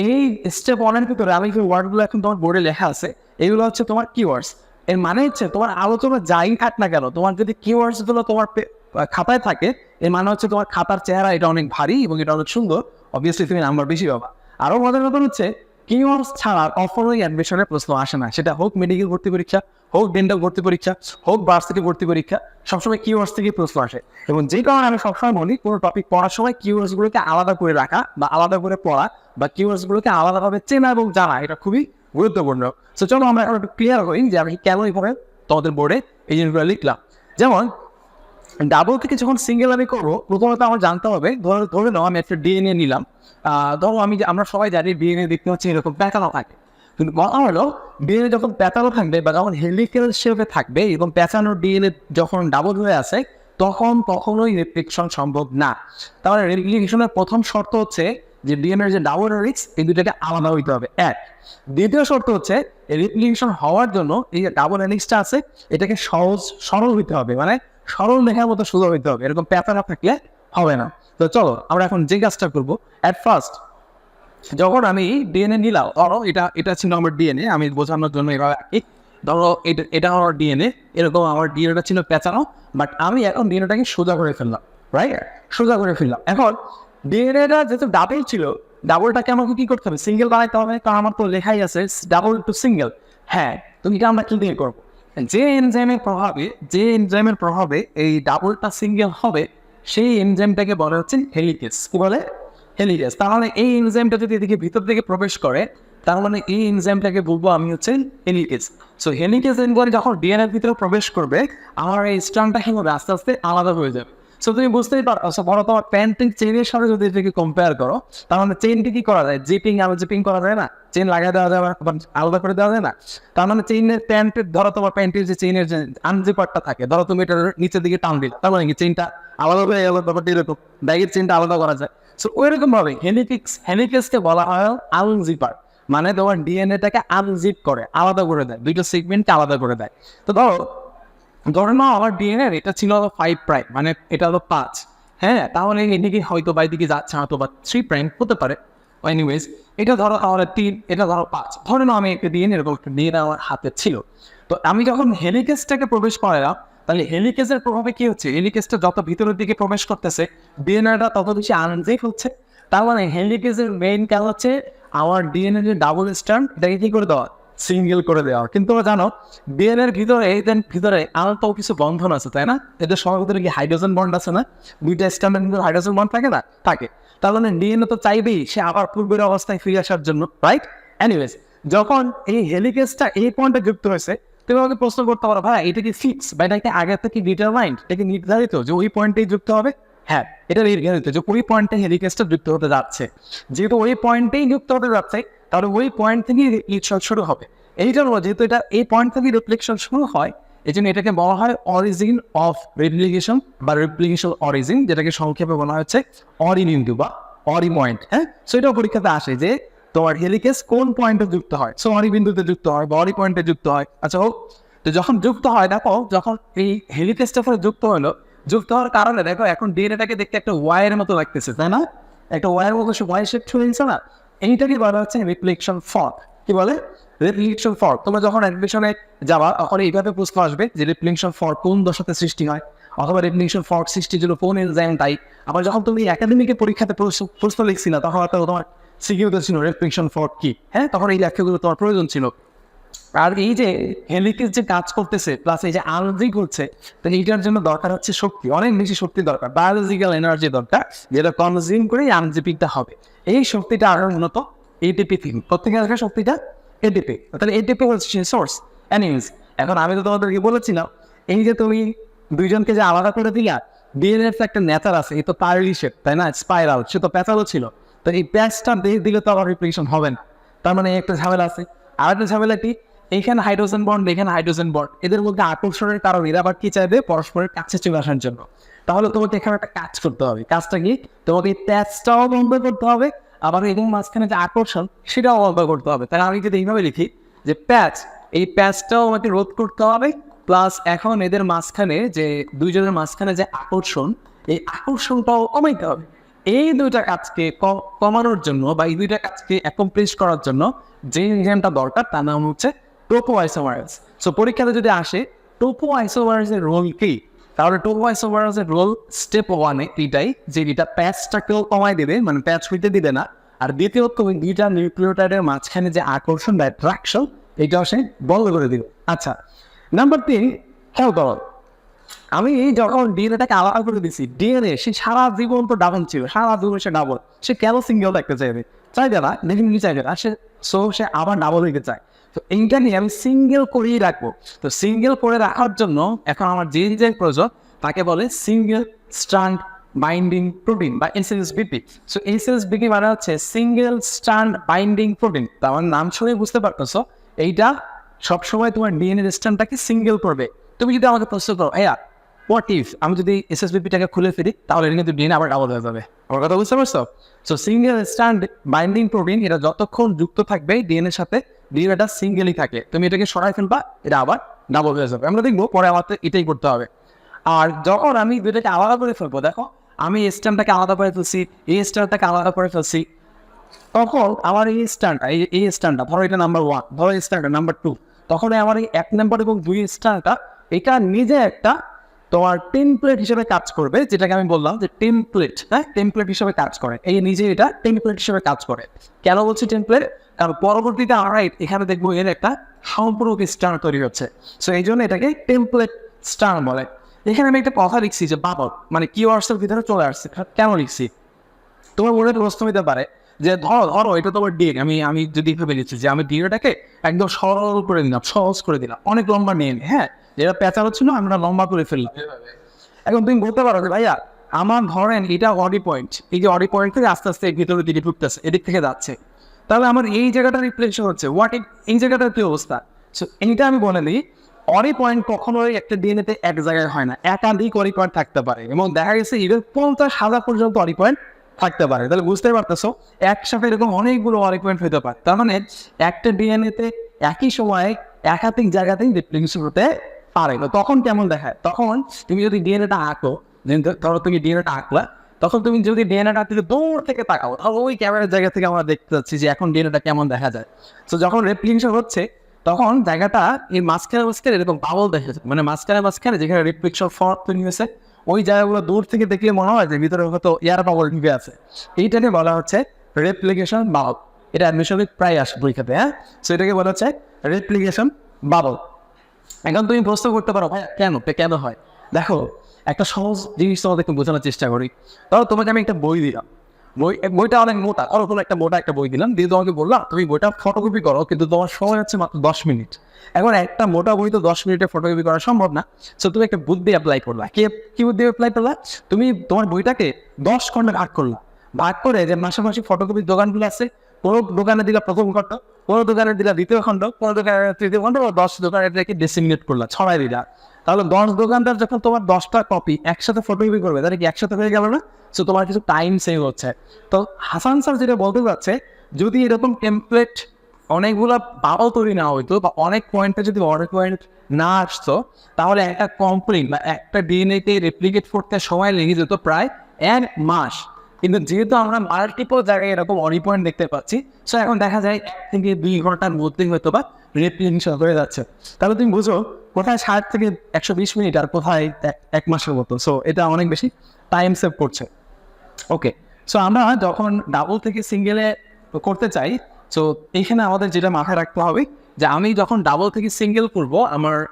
এই স্টেপ 1-এর ভিতরে আমি যে ওয়ার্ডগুলো এখন তোমার বোর্ডে লেখা আছে, এগুলো হচ্ছে তোমার কিওয়ার্ডস। এর মানে হচ্ছে তোমার আলোচনা যাই থাক না কেন, তোমার যদি কিওয়ার্ডসগুলো তোমার খাতায় থাকে, এর মানে হচ্ছে তোমার খাতার চেহারা এটা অনেক ভারী এবং এটা অনেক সুন্দর, অবভিয়াসলি তুমি নাম্বার বেশি পাবা। আরও মজার ব্যাপার হচ্ছে কিওয়ার্ডস ছাড়া কখনোই অ্যাডমিশনের প্রশ্ন আসে না, সেটা হোক মেডিকেল ভর্তি পরীক্ষা, হোক ডেন্টাল ভর্তি পরীক্ষা, হোক ভার্সিটি ভর্তি পরীক্ষা, সবসময় কিওয়ার্ডস থেকে প্রশ্ন আসে। এবং যে কারণে আমি সবসময় বলি কোনো টপিক পড়ার সময় কিওয়ার্ডসগুলোকে আলাদা করে রাখা বা আলাদা করে পড়া বা কিওয়ার্ডসগুলোকে আলাদাভাবে চেনা এবং জানা, এটা খুবই গুরুত্বপূর্ণ। সো চলো আমরা এখন একটু ক্লিয়ার করি যে আমি কেন এইভাবে তোমাদের বোর্ডে এই জিনিসগুলো লিখলাম। যেমন ডাবল থেকে যখন সিঙ্গেল আমি করবো, প্রথমত আমার জানতে হবে, ধরে নাও আমি একটা ডিএনএ নিলাম। ধরো আমরা সবাই জানি ডিএনএ দেখতে হচ্ছে এরকম প্যাটার্ন থাকে, কিন্তু কথা হলো ডিএনএ যখন প্যাটার্ন থাকবে বা যখন হেলিক্যাল শেপে থাকবে এবং প্যাটার্ন ডিএনএ যখন ডাবল হয়ে আসে, তখন কখনোই রেপ্লিকেশন সম্ভব না। তাহলে রেপ্লিকেশনের প্রথম শর্ত হচ্ছে যে ডিএনএর যে ডাবল হেলিক্স এই দুটাকে আলাদা হইতে হবে, এক। দ্বিতীয় শর্ত হচ্ছে রেপ্লিকেশন হওয়ার জন্য এই যে ডাবল হেলিক্সটা আছে এটাকে সরল হইতে হবে, মানে সরল লেখার মতো সুন্দর হইতে হবে, এরকম প্যাটার্ন থাকলে হবে না। তো চলো আমরা এখন যে কাজটা করবো, অ্যাট ফার্স্ট যখন আমি ডিএনএ নিলাম, ধরো এটা ছিল আমার ডিএনএ, আমি বোঝানোর জন্য এভাবে আঁকি। ধরো এটা আমার ডিএনএ, এরকম আমার ডিএনএটা ছিল পেঁচানো, বাট আমি এখন ডিএনএটাকে সোজা করে ফেললাম, রাইট? সোজা করে ফেললাম। এখন ডিএনএটা যেহেতু ডাবল ছিল, ডাবলটাকে আমাকে কি করতে হবে? সিঙ্গেল বানাইতে হবে, কারণ আমার তো লেখাই আছে ডাবল টু সিঙ্গেল। হ্যাঁ, তুমি এটা আমরা কি দিয়ে করবো? যে এনজাইমের প্রভাবে এই ডাবলটা সিঙ্গেল হবে, সেই এনজাইমটাকে বলা হচ্ছে হেলিকেজ। কি বলে? হেলিকেজ। তাহলে এই এনজাইমটা যদি এদিকে ভিতর দিকে প্রবেশ করে, তার মানে এই এনজাইমটাকে বলবো আমি হচ্ছে হেলিকেজ। সো হেলিকেজ এনজাইম যখন ডিএনএর ভিতরে প্রবেশ করবে, আমার এই স্ট্র্যান্ডটা কি হবে? আস্তে আস্তে আলাদা হয়ে যাবে। সো তুমি বুঝতেই পারছো, বড় তোমার প্যান্টিং চেইনের সাথে যদি এটাকে কম্পেয়ার করো, তার মানে চেইনটি কি করা যায়? জিপিং করা যায় না? চেইন লাগিয়ে দেওয়া যায়, আবার আলাদা করে দেওয়া যায় না? তার মানে চেইনের প্যান্টের, ধরো তোমার প্যান্টের যে চেইনের যে আনজিপারটা থাকে, ধরো তুমি এটার নিচের দিকে টান দিলে, তার মানে কি চেইনটা আলাদা হয়ে গেল? ব্যাপারটা এরকম, ব্যাগের চেইনটা আলাদা করা যায়। সো ওইরকম ভাবে হেলিকেজকে বলা হয় আনজিপার, মানে তোমার ডিএনএটাকে আনজিপ করে, আলাদা করে দেয়, দুইটা সেগমেন্টকে আলাদা করে দেয়। তো ধরো না আমার ডিএনএ এটা ছিল 5 প্রাইম, মানে এটা হলো 5। হ্যাঁ, তাহলে এদিকে হয়তো বা এদিকে যাচ্ছে, হয়তো বা 3 প্রাইম হতে পারে। এনিওয়েজ, এটা ধরো তাহলে 3, এটা ধরো 5। ধরে নাও আমি একটা ডিএনএ, এরকম একটা ডিএনএ আমার হাতে ছিল। তো আমি যখন হেলিকেজটাকে প্রবেশ করালাম, তাহলে হেলিকেজের প্রভাবে কি হচ্ছে? হেলিকেজটা যত ভিতরের দিকে প্রবেশ করতেছে, ডিএনএটা তত বেশি আনজিপ হচ্ছে। তার মানে হেলিকেজের মেইন কাজ হচ্ছে আমার ডিএনএ যে ডাবল স্ট্র্যান্ড, এটাকে কি করে দেওয়া? সিঙ্গেল করে দেওয়া। কিন্তু তোমরা জানো ডিএনএর ভিতরে আলাদা কিছু বন্ধন আছে, তাই না? এদের সবার ভিতরে কি হাইড্রোজেন বন্ড আছে না? দুইটা স্ট্র্যান্ডের ভিতরে হাইড্রোজেন বন্ড থাকে না? থাকে। তার মানে ডিএনএ তো চাইবেই সে আবার পূর্বের অবস্থায় ফিরে আসার জন্য, রাইট? এনিওয়েজ, যখন এই হেলিকেজটা এই পয়েন্টে যুক্ত হয়েছে, তুমি আমাকে প্রশ্ন করতে পারো, ভাই এটা কি ফিক্স বা এটা কি আগে থেকে ডিটারমাইন্ড, এটা কি নির্ধারিত যে ওই পয়েন্টেই যুক্ত হবে? হ্যাঁ, এটা নির্ধারিত যে ওই পয়েন্টে হেলিকেজটা যুক্ত হতে যাচ্ছে। যেহেতু ওই পয়েন্টেই যুক্ত হতে যাচ্ছে, তাহলে ওই পয়েন্ট থেকেই রিফ্লেকশন শুরু হবে। এই জন্য যেহেতু এটা এই পয়েন্ট থেকে রিফ্লেকশন শুরু হয়, এই জন্য এটাকে বলা হয় অরিজিন অফ রেপ্লিকেশন বা রেপ্লিকেশন অরিজিন, যেটাকে সংক্ষেপে বলা হচ্ছে অরি বিন্দু বা অরি পয়েন্ট। হ্যাঁ, সো এটাও পরীক্ষাতে আসে যে তোমার হেলিকেজ কোন পয়েন্টে যুক্ত হয়। সো অরি বিন্দুতে যুক্ত হয় বা অরি পয়েন্টে যুক্ত হয়। আচ্ছা হোক, তো যখন যুক্ত হয়, দেখো যখন এই হেলিকেজটা পরে যুক্ত হলো, যুক্ত হওয়ার কারণে দেখো এখন ডিএনএটাকে দেখতে একটা ওয়াইয়ের মতো লাগতেছে, তাই না? একটা ওয়াইয়ের মতো ওয়াই শেপ চলে গেছে না? এইটাকে বলা হচ্ছে রিফ্লেকশন ফর্ক। কি বলে? Reflection fork. তোমরা যখন অ্যাডমিশনে যাবা, তখন এইভাবে প্রশ্ন আসবে যে রিফ্লেকশন ফর্ক কোন দশাতে সৃষ্টি হয়, অথবা রিফ্লেকশন ফর্ক সৃষ্টির জন্য কোন এনজাইম দায়ী। আবার যখন তুমি একাডেমিকের পরীক্ষাতে প্রশ্ন লিখছি না, তখন তোমার সিকিউরিটি ছিল রিফ্লেকশন ফর্ক কি। হ্যাঁ, তখন এই ব্যাখ্যাগুলো তোমার প্রয়োজন ছিল। আর এই যে হেলিকেজ যে কাজ করতেছে, প্লাস এই যে আনজিক হচ্ছে, তো এইটার জন্য দরকার হচ্ছে শক্তি, অনেক বেশি শক্তি দরকার, বায়োলজিক্যাল এনার্জি দরকার, যেটা কনজিউম করে আনজিপিকটা হবে। এই শক্তিটা আর মূলত এটিপি থেকে। প্রত্যেকে আসবে শক্তিটা এটিপি, তাহলে এটিপি হচ্ছে সোর্স। এনিওয়েজ, এখন আমি তো তোমাদেরকে বলেছিলাম, এই যে তুমি দুইজনকে যে আলাদা করে দিলা, ডিএনএর একটা নেচার আছে, এই তো পার্লি শেপ, তাই না? স্পাইরাল, সে তো প্যাচালও ছিল। তো এই প্যাচটা দিলে তো আবার রিপ্লিকেশন হবে না। তার মানে একটা ঝামেলা আছে। আর একটা ঝামেলা কি? এইখানে হাইড্রোজেন বন্ড, এখানে হাইড্রোজেন বন্ড, এদের মধ্যে আকর্ষণের কারণে এরা আবার কি চাইবে? পরস্পরের কাছে চলে আসার জন্য। তাহলে তোমাকে এখানে একটা কাজ করতে হবে। কাজটা কি? তোমাকে এই প্যাচটাও বন্ধ করতে হবে, আবার এদের মাঝখানে যে আকর্ষণ, সেটাও বন্ধ করতে হবে। তাই আমি যদি এইভাবে লিখি যে প্যাচ, এই প্যাচটাও আমাকে রোধ করতে হবে, প্লাস এখন এদের মাঝখানে যে দুইজনের মাঝখানে যে আকর্ষণ, এই আকর্ষণটাও কমাইতে হবে। এই দুইটা কাজকে কমানোর জন্য বা এই দুইটা কাজকে অ্যাকমপ্লিশ করার জন্য যে এনজাইমটা দরকার, তার নাম হচ্ছে টোপোআইসোমারেজ। সো পরীক্ষাতে যদি আসে টোপোআইসোমারেজের রোল কি, তাহলে টোপোআইসোমারেজের রোল স্টেপ 1-এ এটাই যে এটা প্যাচটাকেও কমাই দেবে, মানে প্যাচ হইতে দিবে না। আর দ্বিতীয়ত তুমি দুইটা নিউক্লিওটাইডের মাঝখানে যে আকর্ষণ বা অ্যাট্রাকশন, এটাও সে বন্ধ করে দিবে। আচ্ছা, নাম্বার 3, খেয়াল করো, আমি যখন ডিএনএটাকে আলাদা করে দিচ্ছি, ডিএনএ সে সারা জীবন তো ডাবল ছিল, সারা জীবন সে ডাবল, সে কেন সিঙ্গেল থাকতে চাইবে? চাইবে না, ডেফিনেটলি চাইবে না। সে আবার ডাবল হইতে চায়। তো এইটা নিয়ে আমি সিঙ্গেল করেই রাখবো। তো সিঙ্গেল করে রাখার জন্য এখন আমার যে এনজাইম প্রয়োজন, তাকে বলে সিঙ্গেল স্ট্র্যান্ড বাইন্ডিং প্রোটিন বা এসএসবিপি। সো এসএসবিপি মানে হচ্ছে সিঙ্গেল স্ট্র্যান্ড বাইন্ডিং প্রোটিন। তো আমার নাম শুনে বুঝতে পারতেছো, এইটা সবসময় তোমার ডিএনএ স্ট্র্যান্ডটাকে সিঙ্গেল করবে। তুমি যদি আমাকে প্রশ্ন করো, হোয়াট ইফ আমি যদি এসএসবিপিটাকে খুলে ফেলি, তাহলে এটা কিন্তু ডিএনএ আবার ডাবল হয়ে যাবে। আমার কথা বুঝতে পারছো? So single strand binding protein, এটা যতক্ষণ যুক্ত থাকবে ডিএনএর সাথে, ডিএনএটা সিঙ্গেলই থাকে। তুমি এটাকে সরাই ফেলবা, এটা আবার ডাবল হয়ে যাবে। আমরা দেখবো পরে আমাদের এটাই করতে হবে। আর যখন আমি দুইটাকে আলাদা করে ফেলবো, দেখো আমি এই স্ট্র্যান্ডটাকে আলাদা করে ফেলছি, এই স্ট্র্যান্ডটাকে আলাদা করে ফেলছি, তখন আমার এই স্ট্যান্ডটা এই স্ট্যান্ডটা ধরো এটা নাম্বার 1, ধরো এই স্ট্যান্ডটা নাম্বার 2, তখন আমার এই 1 নাম্বার এবং 2 স্ট্যান্ডটা এটা নিজে একটা তোমার টেমপ্লেট হিসেবে কাজ করবে, যেটাকে আমি বললাম যে টেমপ্লেট, হ্যাঁ টেমপ্লেট হিসেবে কাজ করে। এই নিজে এটা টেমপ্লেট হিসেবে কাজ করে। কেন বলছি টেমপ্লেট? কারণ পরবর্তীতে আমরা এখানে দেখবো এর একটা সম্পূরক স্টার তৈরি হচ্ছে। সো এই জন্য এটাকে টেমপ্লেট স্টার বলে। এখানে আমি একটা কথা লিখছি যে বাবল, মানে কিওয়ার্ডসের ভিতরে চলে আসছে। কেন লিখছি? তোমার মনে প্রশ্ন হতে পারে যে ধরো এটা তোমার ডিএন, আমি যদি ভেবে নিচ্ছি যে আমি ডিএনটাকে একদম সরল করে দিলাম, সহজ করে দিলাম, অনেক লম্বা নিয়ে নি, হ্যাঁ যেটা প্যাঁচা হচ্ছিল আমরা লম্বা করে ফেললাম। এখন তুমি বলতে পারো যে ভাইয়া আমার ধরেন এটা অডি পয়েন্ট, এই যে অডি পয়েন্ট থেকে আস্তে আস্তে ভিতরে দিকে ঢুকতেছে, এদিক থেকে যাচ্ছে, তাহলে আমার এই জায়গাটা রিফ্লেকশন হচ্ছে, এই জায়গাটার কি অবস্থা? সো এইটা আমি বলে দিই, অডি পয়েন্ট কখনোই একটা ডিএনএতে এক জায়গায় হয় না, একাধিক অডি পয়েন্ট থাকতে পারে, এবং দেখা গেছে ইভেন 50,000 পর্যন্ত অডি পয়েন্ট থাকতে পারে। তাহলে বুঝতে পারতেছো একসাথে এরকম অনেকগুলো অডি পয়েন্ট হতে পারে। তার মানে একটা ডিএনএতে একই সময়ে একাধিক জায়গাতেই রিপ্লিকেশন হতে পারে। তখন কেমন দেখায়? তখন তুমি যদি ডিএনএটা আঁকো, ধরো তুমি ডিএনএটা আঁকলা, তখন তুমি যদি ডিএনএটা থেকে দূর থেকে তাকাও, তাহলে ওই ক্যামেরার জায়গা থেকে আমরা দেখতে পাচ্ছি যে এখন ডিএনএটা কেমন দেখা যায়। তো যখন রেপ্লিকেশন হচ্ছে তখন জায়গাটা এই মাঝখানে এরকম বাবল দেখা যায়, মানে মাঝখানে যেখানে রেপ্লিকেশন ফর্ম তৈরি হয়েছে ওই জায়গাগুলো দূর থেকে দেখলে মনে হয় যে ভিতরে হয়তো এয়ার বাবল ঢুকে আছে। এইটাকে বলা হচ্ছে রেপ্লিকেশন বাবল। এটা অ্যাডমিশনে প্রায় আসে পরীক্ষাতে, হ্যাঁ। সো এটাকে বলা হচ্ছে রেপ্লিকেশন বাবল। এখন তুমি প্রশ্ন করতে পারো ভাই কেন হয়? দেখো একটা সহজ জিনিস তোমাদেরকে বোঝানোর চেষ্টা করি। ধরো তোমাকে আমি একটা বই দিলাম, বইটা অনেক মোটা, কোনো একটা মোটা একটা বই দিলাম, দিয়ে তোমাকে বললাম তুমি বইটা ফটোকপি করো, কিন্তু তোমার সময় হচ্ছে মাত্র 10 মিনিট। এখন একটা মোটা বই তো 10 মিনিটে ফটোকপি করা সম্ভব না। সো তুমি একটা বুদ্ধি অ্যাপ্লাই করলা। কি বুদ্ধি অ্যাপ্লাই করলা? তুমি তোমার বইটাকে 10 খণ্ডে ভাগ করে যে মাসামাসি ফটোকপির দোকানগুলো আছে, কোনো দোকানে দিলা প্রথম খণ্ড, কোনো দোকানে দিলা দ্বিতীয় খণ্ড, কোনো দোকানে তৃতীয় খণ্ড, 10 দোকানে এটাকে ডিসিমিনেট করলা, ছড়াই দিলা। তাহলে 10 দোকানদার যখন তোমার 10টা কপি একসাথে ফটোকপি করবে, তাহলে কি একসাথে হয়ে গেল না? সো তোমার কিছু টাইম সেভ হচ্ছে। তো হাসান স্যার যেটা বলতে চাচ্ছে, যদি এরকম টেমপ্লেট অনেকগুলো বাবল তৈরি না হইতো, বা অনেক পয়েন্টে যদি অনেক পয়েন্ট না আসতো, তাহলে একটা কমপ্লিট বা একটা ডিএনএকে রেপ্লিকেট করতে সময় লেগে যেত প্রায় 1 মাস। কিন্তু যেহেতু আমরা মাল্টিপল জায়গায় এরকম অডি পয়েন্ট দেখতে পাচ্ছি, সো এখন দেখা যায় 1 থেকে 2 ঘন্টার মধ্যেই হয়তো বা রেপ্লিকেশন হয়ে যাচ্ছে। তাহলে তুমি বুঝো কোথায় 60 থেকে 120 মিনিট আর কোথায় 1 মাসের মতো। সো এটা অনেক বেশি টাইম সেভ করছে। ওকে, সো আমরা যখন ডাবল থেকে সিঙ্গেলে করতে চাই, সো এইখানে আমাদের যেটা মাথায় রাখতে হবে যে আমি যখন ডাবল থেকে সিঙ্গেল করবো,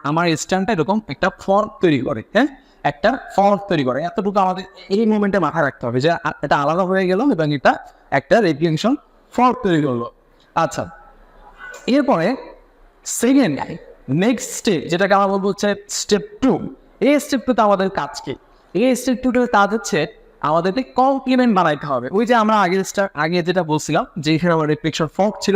আমার স্ট্যান্ডটা এরকম একটা ফর্ম তৈরি করে, হ্যাঁ একটা ফর্ম তৈরি করে। এতটুকু আমাদের এই মোমেন্টে মাথায় রাখতে হবে যে এটা আলাদা হয়ে গেল এবং এটা একটা রেপ্লিকেশন ফর্ম তৈরি করলো। আচ্ছা, এরপরে সেকেন্ড নেক্সট স্টেপ যেটাকে আমরা বলবো হচ্ছে স্টেপ 2। এই স্টেপ 2তে আমাদের কাজ কি? এই স্টেপ 2টার কাজ হচ্ছে আমাদেরকে কমপ্লিমেন্ট বানাইতে হবে। ওই যে আমরা আগে যেটা বলছিলাম যে এখানে আমার রেপ্লিকেশন ফর্ক ছিল,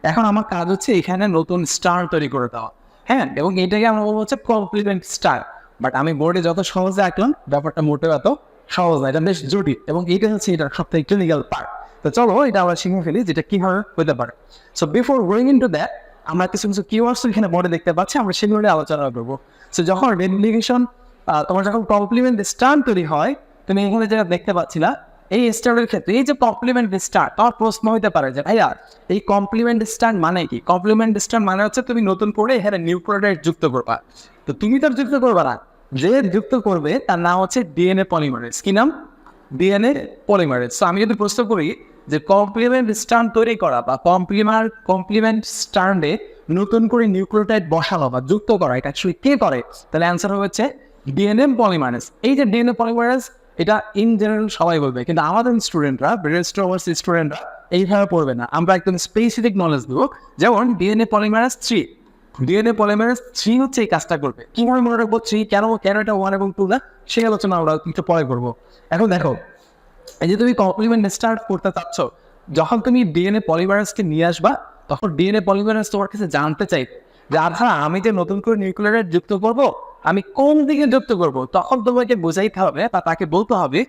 এখন আমার কাজ হচ্ছে এখানে নতুন স্টার তৈরি করে দেওয়া, হ্যাঁ। এবং এটাকে আমরা বলবো হচ্ছে কমপ্লিমেন্ট স্টার। বাট আমি বোর্ডে যত সহজে আঁকলাম, ব্যাপারটা মোটেও এত সহজ না, এটা বেশ জটিল, এবং এইটা হচ্ছে এটার সবথেকে ক্লিনিক্যাল পার্ট। তো চলো এটা আমরা শিখে ফেলি যেটা কীভাবে হতে পারে। So before going into that, আমরা কিছু কিওয়ার্ডস এখানে বোর্ডে দেখতে পাচ্ছি, আমরা সেগুলো নিয়ে আলোচনা করবো। সো যখন রেপ্লিকেশন তোমার যখন কমপ্লিমেন্ট স্টার তৈরি হয়, তুমি এখানে যেটা দেখতে পাচ্ছি না, এই স্টারের ক্ষেত্রে এই যে কমপ্লিমেন্ট স্টার, তোমার প্রশ্ন হতে পারে যে ভাইয়া এই কমপ্লিমেন্ট স্টার মানে কি? কমপ্লিমেন্ট স্টার মানে হচ্ছে তুমি নতুন করে এখানে নিউক্লিওটাইড যুক্ত করবা। তো তুমি তার যুক্ত করবা না, যে যুক্ত করবে তার নাম হচ্ছে ডিএনএ পলিমারেজ। কি নাম? DNA polymerase. সো আমি যদি প্রশ্ন করি যে কমপ্লিমেন্ট স্ট্যান্ড তৈরি করা বা কমপ্লিমেন্ট স্ট্যান্ডে নতুন করে নিউক্লিওটাইড বসানো বা যুক্ত করা, এটা অ্যাকচুয়ালি কে করে? তাহলে অ্যান্সার হচ্ছে ডিএনএ পলিমারেজ। এই যে ডিএনএ পলিমারেজ, এটা ইন জেনারেল সবাই বলবে, কিন্তু আমাদের স্টুডেন্টরা, স্টুডেন্টরা এইভাবে পড়বে না। আমরা একদম স্পেসিফিক নলেজ দেবো। যেমন ডিএনএ পলিমারেজ 3 হচ্ছে এই কাজটা করবে। কীভাবে মনে রাখবো 3? কেন এটা 1 এবং 2 না, সেই আলোচনা আমরা একটু পরে করবো। এখন দেখো, এই যে তুমি কমপ্লিমেন্ট স্টার্ট করতে চাচ্ছ, যখন তুমি ডিএনএ পলিমারেজকে নিয়ে আসবা, তখন ডিএনএ পলিমারেজ তোমার কাছে জানতে চাইবে যে আচ্ছা আমি যে নতুন করে নিউক্লিওটাইড যুক্ত করব, আমি কোন দিকে যুক্ত করব। তখন তোমাকে বোঝাইতে হবে বা তাকে বলতে হবে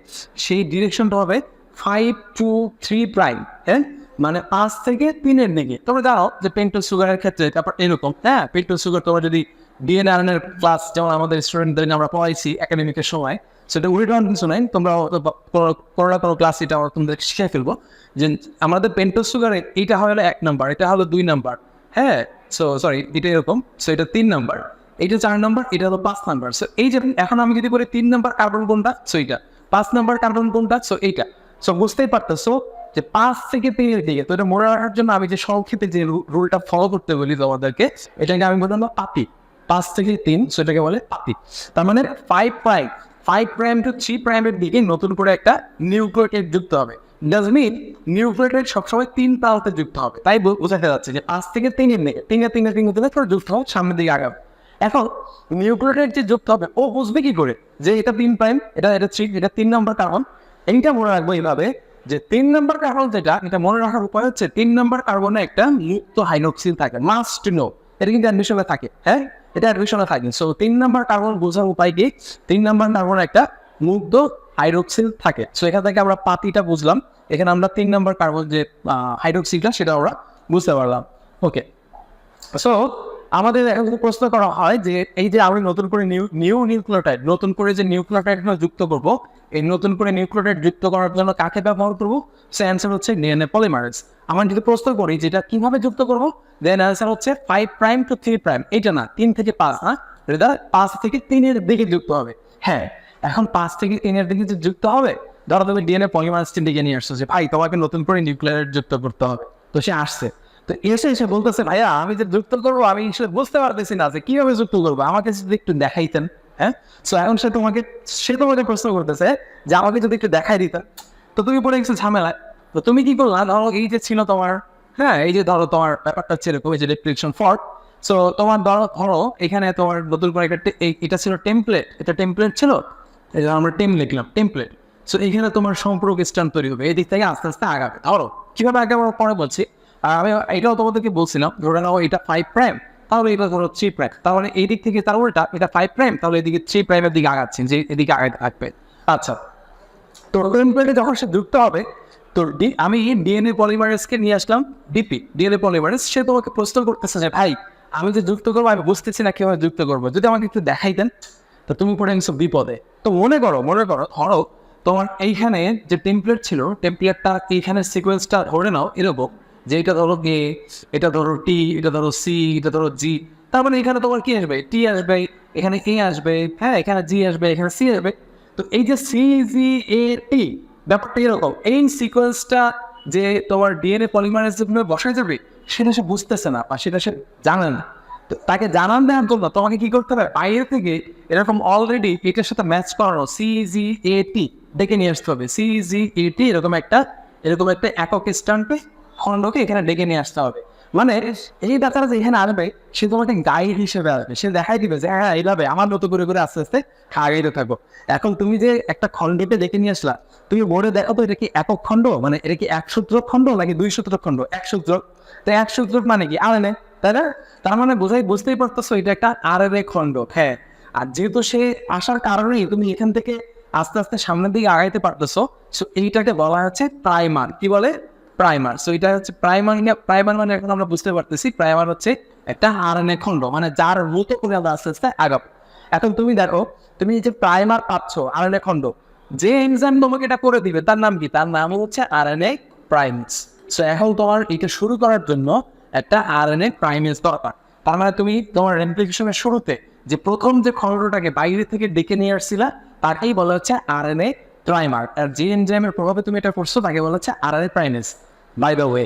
সেই ডিরেকশনটা হবে 5 to 3 প্রাইম, হ্যাঁ, মানে 5 থেকে 3-এর দিকে। তোমরা জানো যে পেন্টোজ সুগারের ক্ষেত্রে তারপর এরকম, হ্যাঁ, পেন্টোজ সুগার তোমরা যদি ডিএনএ আরএনএর ক্লাস যেমন আমাদের স্টুডেন্টদের আমরা পড়াইছি একাডেমিকের সময়, সেটা উইডন কিছু নাই, তোমরা কোনো না কোনো ক্লাস এটা আমরা তোমাদের শিখে ফেলবো যে আমাদের পেন্টোজ সুগারে এইটা হলো 1 নাম্বার, এটা হলো 2 নাম্বার, হ্যাঁ, সো সরি এটা এরকম, সো এটা 3 নাম্বার, এইটা 4 নাম্বার, এটা হলো 5 নাম্বার। সো এই যে এখন আমি যদি বলি 3 নাম্বার কার্বন কোনটা, সো এইটা, 5 নাম্বার কার্বন কোনটা, সো এইটা। সো বুঝতেই পারতেছো যে 5 থেকে 3-এর দিকে। তো এটা মনে রাখার জন্য আমি যে সংক্ষেপে যে রুলটা ফলো করতে বলি তোমাদেরকে, এটাকে আমি বললাম পাপি, 5 থেকে 3, সো এটাকে বলে পাপি। তার মানে 5 প্রাইম টু 3 প্রাইমের দিকে নতুন করে একটা নিউক্লিওটাইড যুক্ত হবে। ডাজ মিন নিউক্লিওটাইড সবসময় 3 প্রান্তে যুক্ত হবে, তাই বোঝাতে যাচ্ছে যে 5 থেকে 3-এর দিকে 3 যুক্ত হবে, সামনের দিকে আগাবে। এখন নিউক্লিওটাইড যে যুক্ত হবে ও বুঝবে কি করে যে এটা 3 প্রাইম, এটা 3, এটা 3 নাম্বার কার্বন। এইটা মনে রাখবো এইভাবে যে 3 নাম্বার কার্বন যেটা, এটা মনে রাখার উপায় হচ্ছে 3 নাম্বার কার্বনে একটা মুক্ত হাইড্রোক্সিল থাকে, মাস্ট নো, এটা কিন্তু অ্যাডমিশনে থাকে, হ্যাঁ এটা অ্যাডমিশনে থাকে। সো 3 নাম্বার কার্বন বোঝার উপায় কি, 3 নাম্বার কার্বনে একটা মুক্ত হাইড্রোক্সিল থাকে। সো এখান থেকে আমরা পাতিটা বুঝলাম, এখানে আমরা 3 নাম্বার কার্বন যে হাইড্রোক্সিলটা সেটা আমরা বুঝতে পারলাম। ওকে, সো আমাদের এখন যদি প্রশ্ন করা হয় যে এই যে আমি নতুন করে নিউক্লিওটাইড নতুন করে যে নিউক্লিওটাইড যুক্ত করব, এই নতুন করে নিউক্লিওটাইড যুক্ত করার জন্য কাকে ব্যবহার করব, সে অ্যান্সার হচ্ছে ডিএনএ পলিমারেজ। আমরা যদি প্রশ্ন করি যেটা কিভাবে যুক্ত করব, দেন অ্যান্সার হচ্ছে 5 প্রাইম টু 3 প্রাইম, এইটা না 3 থেকে 5, হ্যাঁ এটা 5 থেকে 3-এর দিকে যুক্ত হবে। হ্যাঁ, এখন 5 থেকে 3-এর দিকে যে যুক্ত হবে, ধরো তুমি ডিএনএ পলিমারেজটি ডেকে নিয়ে আসছো যে ভাই তোমাকে নতুন করে নিউক্লিওটাইড যুক্ত করতে হবে, তো সে আসছে, তো এসে বলতেছে ভাইয়া আমি যে যুক্ত করবো আমি আসলে বুঝতে পারতেছি না যে কিভাবে যুক্ত করবো, আমাকে যদি একটু দেখাইতেন। হ্যাঁ, সো এখন সে তোমাকে প্রশ্ন করতেছে যে আমাকে যদি একটু দেখাই দিতেন, তো তুমি পড়ে গেছো ঝামেলায়। তো তুমি কি করলা, ধরো এই যে ছিল তোমার, হ্যাঁ এই যে ধরো তোমার ব্যাপারটা ছিল এই যে রিফ্লেকশন ফল্ট। সো তোমার ধরো এখানে তোমার নতুন করে একটা এটা ছিল টেমপ্লেট, এটা টেমপ্লেট ছিল, এই যে আমরা লিখলাম টেমপ্লেট। সো এখানে তোমার সম্পর্ক স্ট্যান্ড তৈরি হবে, এই দিক থেকে আস্তে আস্তে আগাবে। ধরো কিভাবে আগে আমরা পরে বলছি, আর আমি এটাও তোমাদেরকে বলছিলাম, ধরে নাও এটা 5 প্রাইম, তাহলে এটা ধরো 3 প্রাইম, তাহলে এই দিক থেকে তার উল্টা এটা 5 প্রাইম, তাহলে এদিকে 3 প্রাইমের দিকে আগাচ্ছেন, যে এদিকে আগাতে থাকবে। আচ্ছা, তো টেমপ্লেটে যখন সে যুক্ত হবে, তো আমি ডিএনএ পলিমারেজকে নিয়ে আসলাম, ডিএনএ পলিমারেজ, সে তোমাকে প্রশ্ন করতেছে যে ভাই আমি যে যুক্ত করবো আমি বুঝতেছি না কিভাবে যুক্ত করবো, যদি আমাকে একটু দেখাইতেন। তো তুমি পড়ে গেছো বিপদে। তো মনে করো ধরো তোমার এইখানে যে টেমপ্লেট ছিল, টেমপ্লেটটা এইখানে সিকোয়েন্সটা ধরে নাও এরকম যে এটা ধরো এ, এটা ধরো টি, এটা ধরো সি, এটা ধরো জি, তার মানে এখানে তোমার কি আসবে, টি আসবে, এখানে এ আসবে, হ্যাঁ এখানে জি আসবে, এখানে সি আসবে। তো এই যে সি জি এ টি ব্যাপারটা এরকম, এই সিকোয়েন্সটা যে তোমার ডিএনএ পলিমারেজ বসায় যাবে সেটা সে বুঝতেছে না বা সেটা সে জানে না। তো তাকে জানান দেওয়ার জন্য তোমাকে কি করতে হবে, বাইরে থেকে এরকম অলরেডি এটার সাথে ম্যাচ করানো CGAT ডেকে নিয়ে আসতে হবে। CGAT এরকম একটা একক স্ট্যান্ডে খণ্ডকে এখানে ডেকে নিয়ে আসতে হবে। মানে এই ডাক্তার যে এখানে আসবে সে তোমাকে গাইড হিসেবে আসবে, সে দেখাই দিবে যে হ্যাঁ এইভাবে আমার মতো করে করে আস্তে আস্তে আগাইতে থাকো। এখন তুমি যে একটা খণ্ডকে ডেকে নিয়ে আসলা, তুমি বোর্ডে দেখো তো এটা কি একক খণ্ড, মানে এটা কি 1 সূত্রক খণ্ড নাকি 2 সূত্রক খণ্ড, 1 সূত্রক। তো 1 সূত্রক মানে কি আরএনএ, তাই না? তার মানে বুঝতেই পারতেছো এটা একটা আরএনএ খণ্ড। হ্যাঁ, আর যেহেতু সে আসার কারণেই তুমি এখান থেকে আস্তে আস্তে সামনের দিকে আগাইতে পারতেছো, সো এইটাকে বলা হচ্ছে প্রাইমার। কি বলে? প্রাইমার। সো এটা হচ্ছে প্রাইমার মানে এখন আমরা বুঝতে পারতেছি প্রাইমার হচ্ছে একটা আরএনএ খণ্ড, মানে যার মতো করে আমরা আস্তে আস্তে আগাবো। এখন তুমি দেখো, তুমি যে প্রাইমার পাচ্ছ আরএনএ খণ্ড, যে এনজাইম তোমাকে এটা করে দিবে তার নাম কি? তার নাম হচ্ছে আরএনএ প্রাইমেজ। সো এখন তোমার এটা শুরু করার জন্য একটা আরএনএ প্রাইমেজ দরকার। তার মানে তুমি তোমার রেপ্লিকেশনের শুরুতে যে প্রথম যে খণ্ডটাকে বাইরে থেকে ডেকে নিয়ে আসছিলা তাকেই বলা হচ্ছে আরএনএ প্রাইমার। আর যে এনজাইমের প্রভাবে তুমি এটা করছো তাকে বলা হচ্ছে RNA primase. By the way,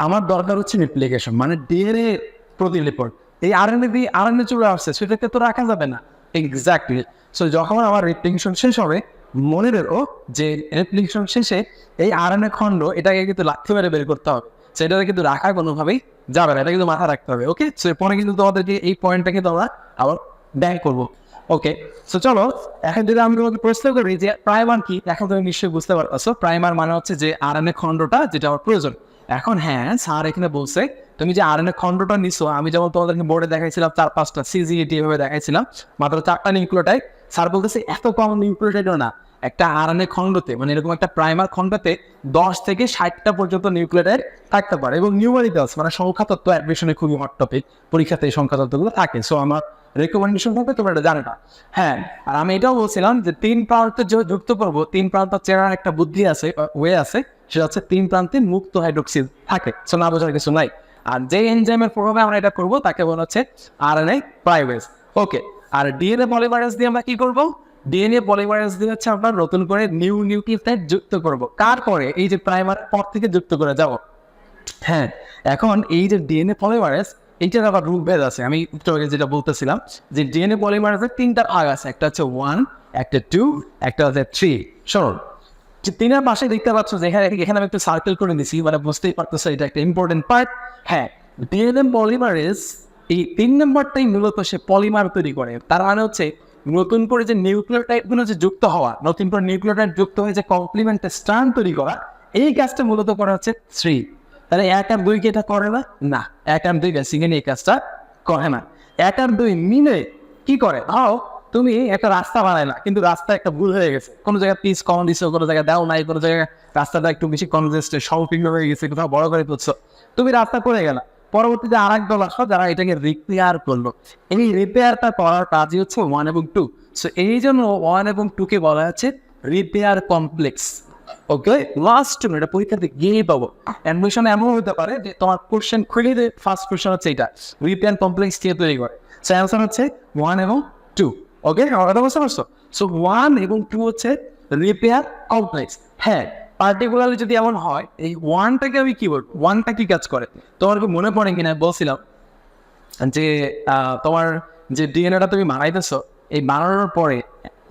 আমার দরকার হচ্ছে রেপ্লিকেশন, মানে ডিএনএ প্রতিলিপন। এই আরএনএ চলে আসছে, সেটাকে তো রাখা যাবে না। এক্স্যাক্টলি। সো যখন আমার রেপ্লিকেশন শেষ হবে, মনে রেখো যে রেপ্লিকেশন শেষে এই আরএনএ খণ্ড এটাকে কিন্তু লাথি মেরে বের করতে হবে, সেটাকে কিন্তু রাখা কোনোভাবেই যাবে না, এটা কিন্তু মাথা রাখতে হবে। ওকে, সো পরে কিন্তু তোমাদেরকে এই পয়েন্টটাকে তোমরা আবার ব্যাক করবো। ওকে, সো চলো এখন যদি আমি তোমাকে প্রশ্ন করি যে প্রাইমার কি, এখন তুমি নিশ্চয়ই বুঝতে পারছো প্রাইমার মানে হচ্ছে যে আরএনএ খণ্ডটা যেটা আমার প্রয়োজন। এখন হ্যাঁ, স্যার এখানে বলছে তুমি যে আরএনএ খণ্ডটা নিছো, আমি যেমন তোমাদেরকে বোর্ডে দেখাইছিলাম 4-5টা CGAT এভাবে দেখাইছিলাম, মাত্র 4টা নিউক্লিওটাইড। স্যার বলতেছে এত কম নিউক্লিওটাইডও না, একটা আরএনএ খণ্ডতে মানে এরকম একটা প্রাইমার খণ্ডতে 10 থেকে 60টা পর্যন্ত নিউক্লিওটাইড থাকতে পারে। এবং নিউমেরিক্যালস মানে সংখ্যা তত্ত্ব অ্যাডমিশনে খুবই হট টপিক, পরীক্ষাতে এই সংখ্যা তত্ত্বগুলো থাকে। সো আমার রেকমেন্ডেশন হবে, তোমরা এটা জানে না। হ্যাঁ, আর আমি এটাও বলছিলাম যে 3 প্রান্তে যুক্ত করবো, 3 প্রান্ত চেনার একটা বুদ্ধি আছে, ওয়ে আছে, সেটা হচ্ছে 3 প্রান্তে মুক্ত হাইড্রোক্সিল থাকে, সো না বোঝার কিছু নাই। আর যে এনজাইমের প্রভাবে আমরা এটা করবো তাকে বলা হচ্ছে আরএনএ প্রাইমেজ। ওকে, আর ডিএনএ পলিমারেজ দিয়ে আমরা কি করবো? ডিএনএ পলিমারেজ দিয়ে হচ্ছে আমরা নতুন করে নিউ নিউক্লিওটাইড যুক্ত করবো। কার পরে? এই যে প্রাইমার পর থেকে যুক্ত করে যাবো। হ্যাঁ, এখন এই যে ডিএনএ পলিমারেজ, এইটার আবার রূপভেদ আছে। আমি একটু আগে যেটা বলতেছিলাম যে ডিএনএ পলিমারেজের 3টা ভাগ আছে, একটা হচ্ছে 1, একটা 2, একটা হচ্ছে 3। শোনো, যে 3-এর পাশে দেখতে পাচ্ছ যে এখানে আমি একটু সার্কেল করে দিছি, মানে বুঝতেই পারতেছো এটা একটা ইম্পর্টেন্ট পার্ট। হ্যাঁ, ডিএনএ পলিমারেজ এই 3 নম্বরটাই মূলত সে পলিমার তৈরি করে। তার মানে হচ্ছে নতুন করে যে নিউক্লিওটাইডগুলো যে যুক্ত হওয়া, নতুন করে নিউক্লিওটাইড যুক্ত হয়ে যে কমপ্লিমেন্ট স্ট্র্যান্ড তৈরি করা, এই কাজটা মূলত করা হচ্ছে 3। তাহলে 1 আর 2 কি এটা করে না? না, 1 আর 2 বেসিক্যালি এই কাজটা করে না। 1 আর 2 মিলে কি করে? তুমি একটা রাস্তা বানাইলা, কিন্তু রাস্তা একটা ভুল হয়ে গেছে, কোনো জায়গায় পিস কম দিছো, কোনো জায়গায় দাও নাই, কোনো জায়গায় রাস্তাটা একটু বেশি কনজেস্টেড সংকীর্ণ হয়ে গেছে, কোথাও বড় করে তুলছো, তুমি রাস্তা করে গেলা। পরবর্তীতে আর এক দল আসো যারা এটাকে রিপেয়ার করলো। এই রিপেয়ারটা করার কাজই হচ্ছে 1 এবং 2। সো এই জন্য 1 এবং 2-কে বলা হচ্ছে রিপেয়ার কমপ্লেক্স। ওকে, লাস্ট এটা পরীক্ষাতে গিয়েই পাবো। অ্যাডমিশন এমন হতে পারে যে তোমার কোশ্চেন খুলে দিয়ে ফার্স্ট কোশ্চেন হচ্ছে এটা, রিপেয়ার কমপ্লেক্স কে তৈরি করে। সো অ্যান্সার হচ্ছে 1 এবং 2। ওকে, কথা বুঝতে পারছো? সো 1 এবং 2 হচ্ছে রিপেয়ার কমপ্লেক্স। হ্যাঁ, পার্টিকুলারলি যদি এমন হয়, এই 1টাকে আমি কি বলবো, 1টা কি কাজ করে? তোমার কি মনে পড়ে কিনা বলছিলাম যে তোমার যে ডিএনএটা তুমি বানাইতেছো, এই বানানোর পরে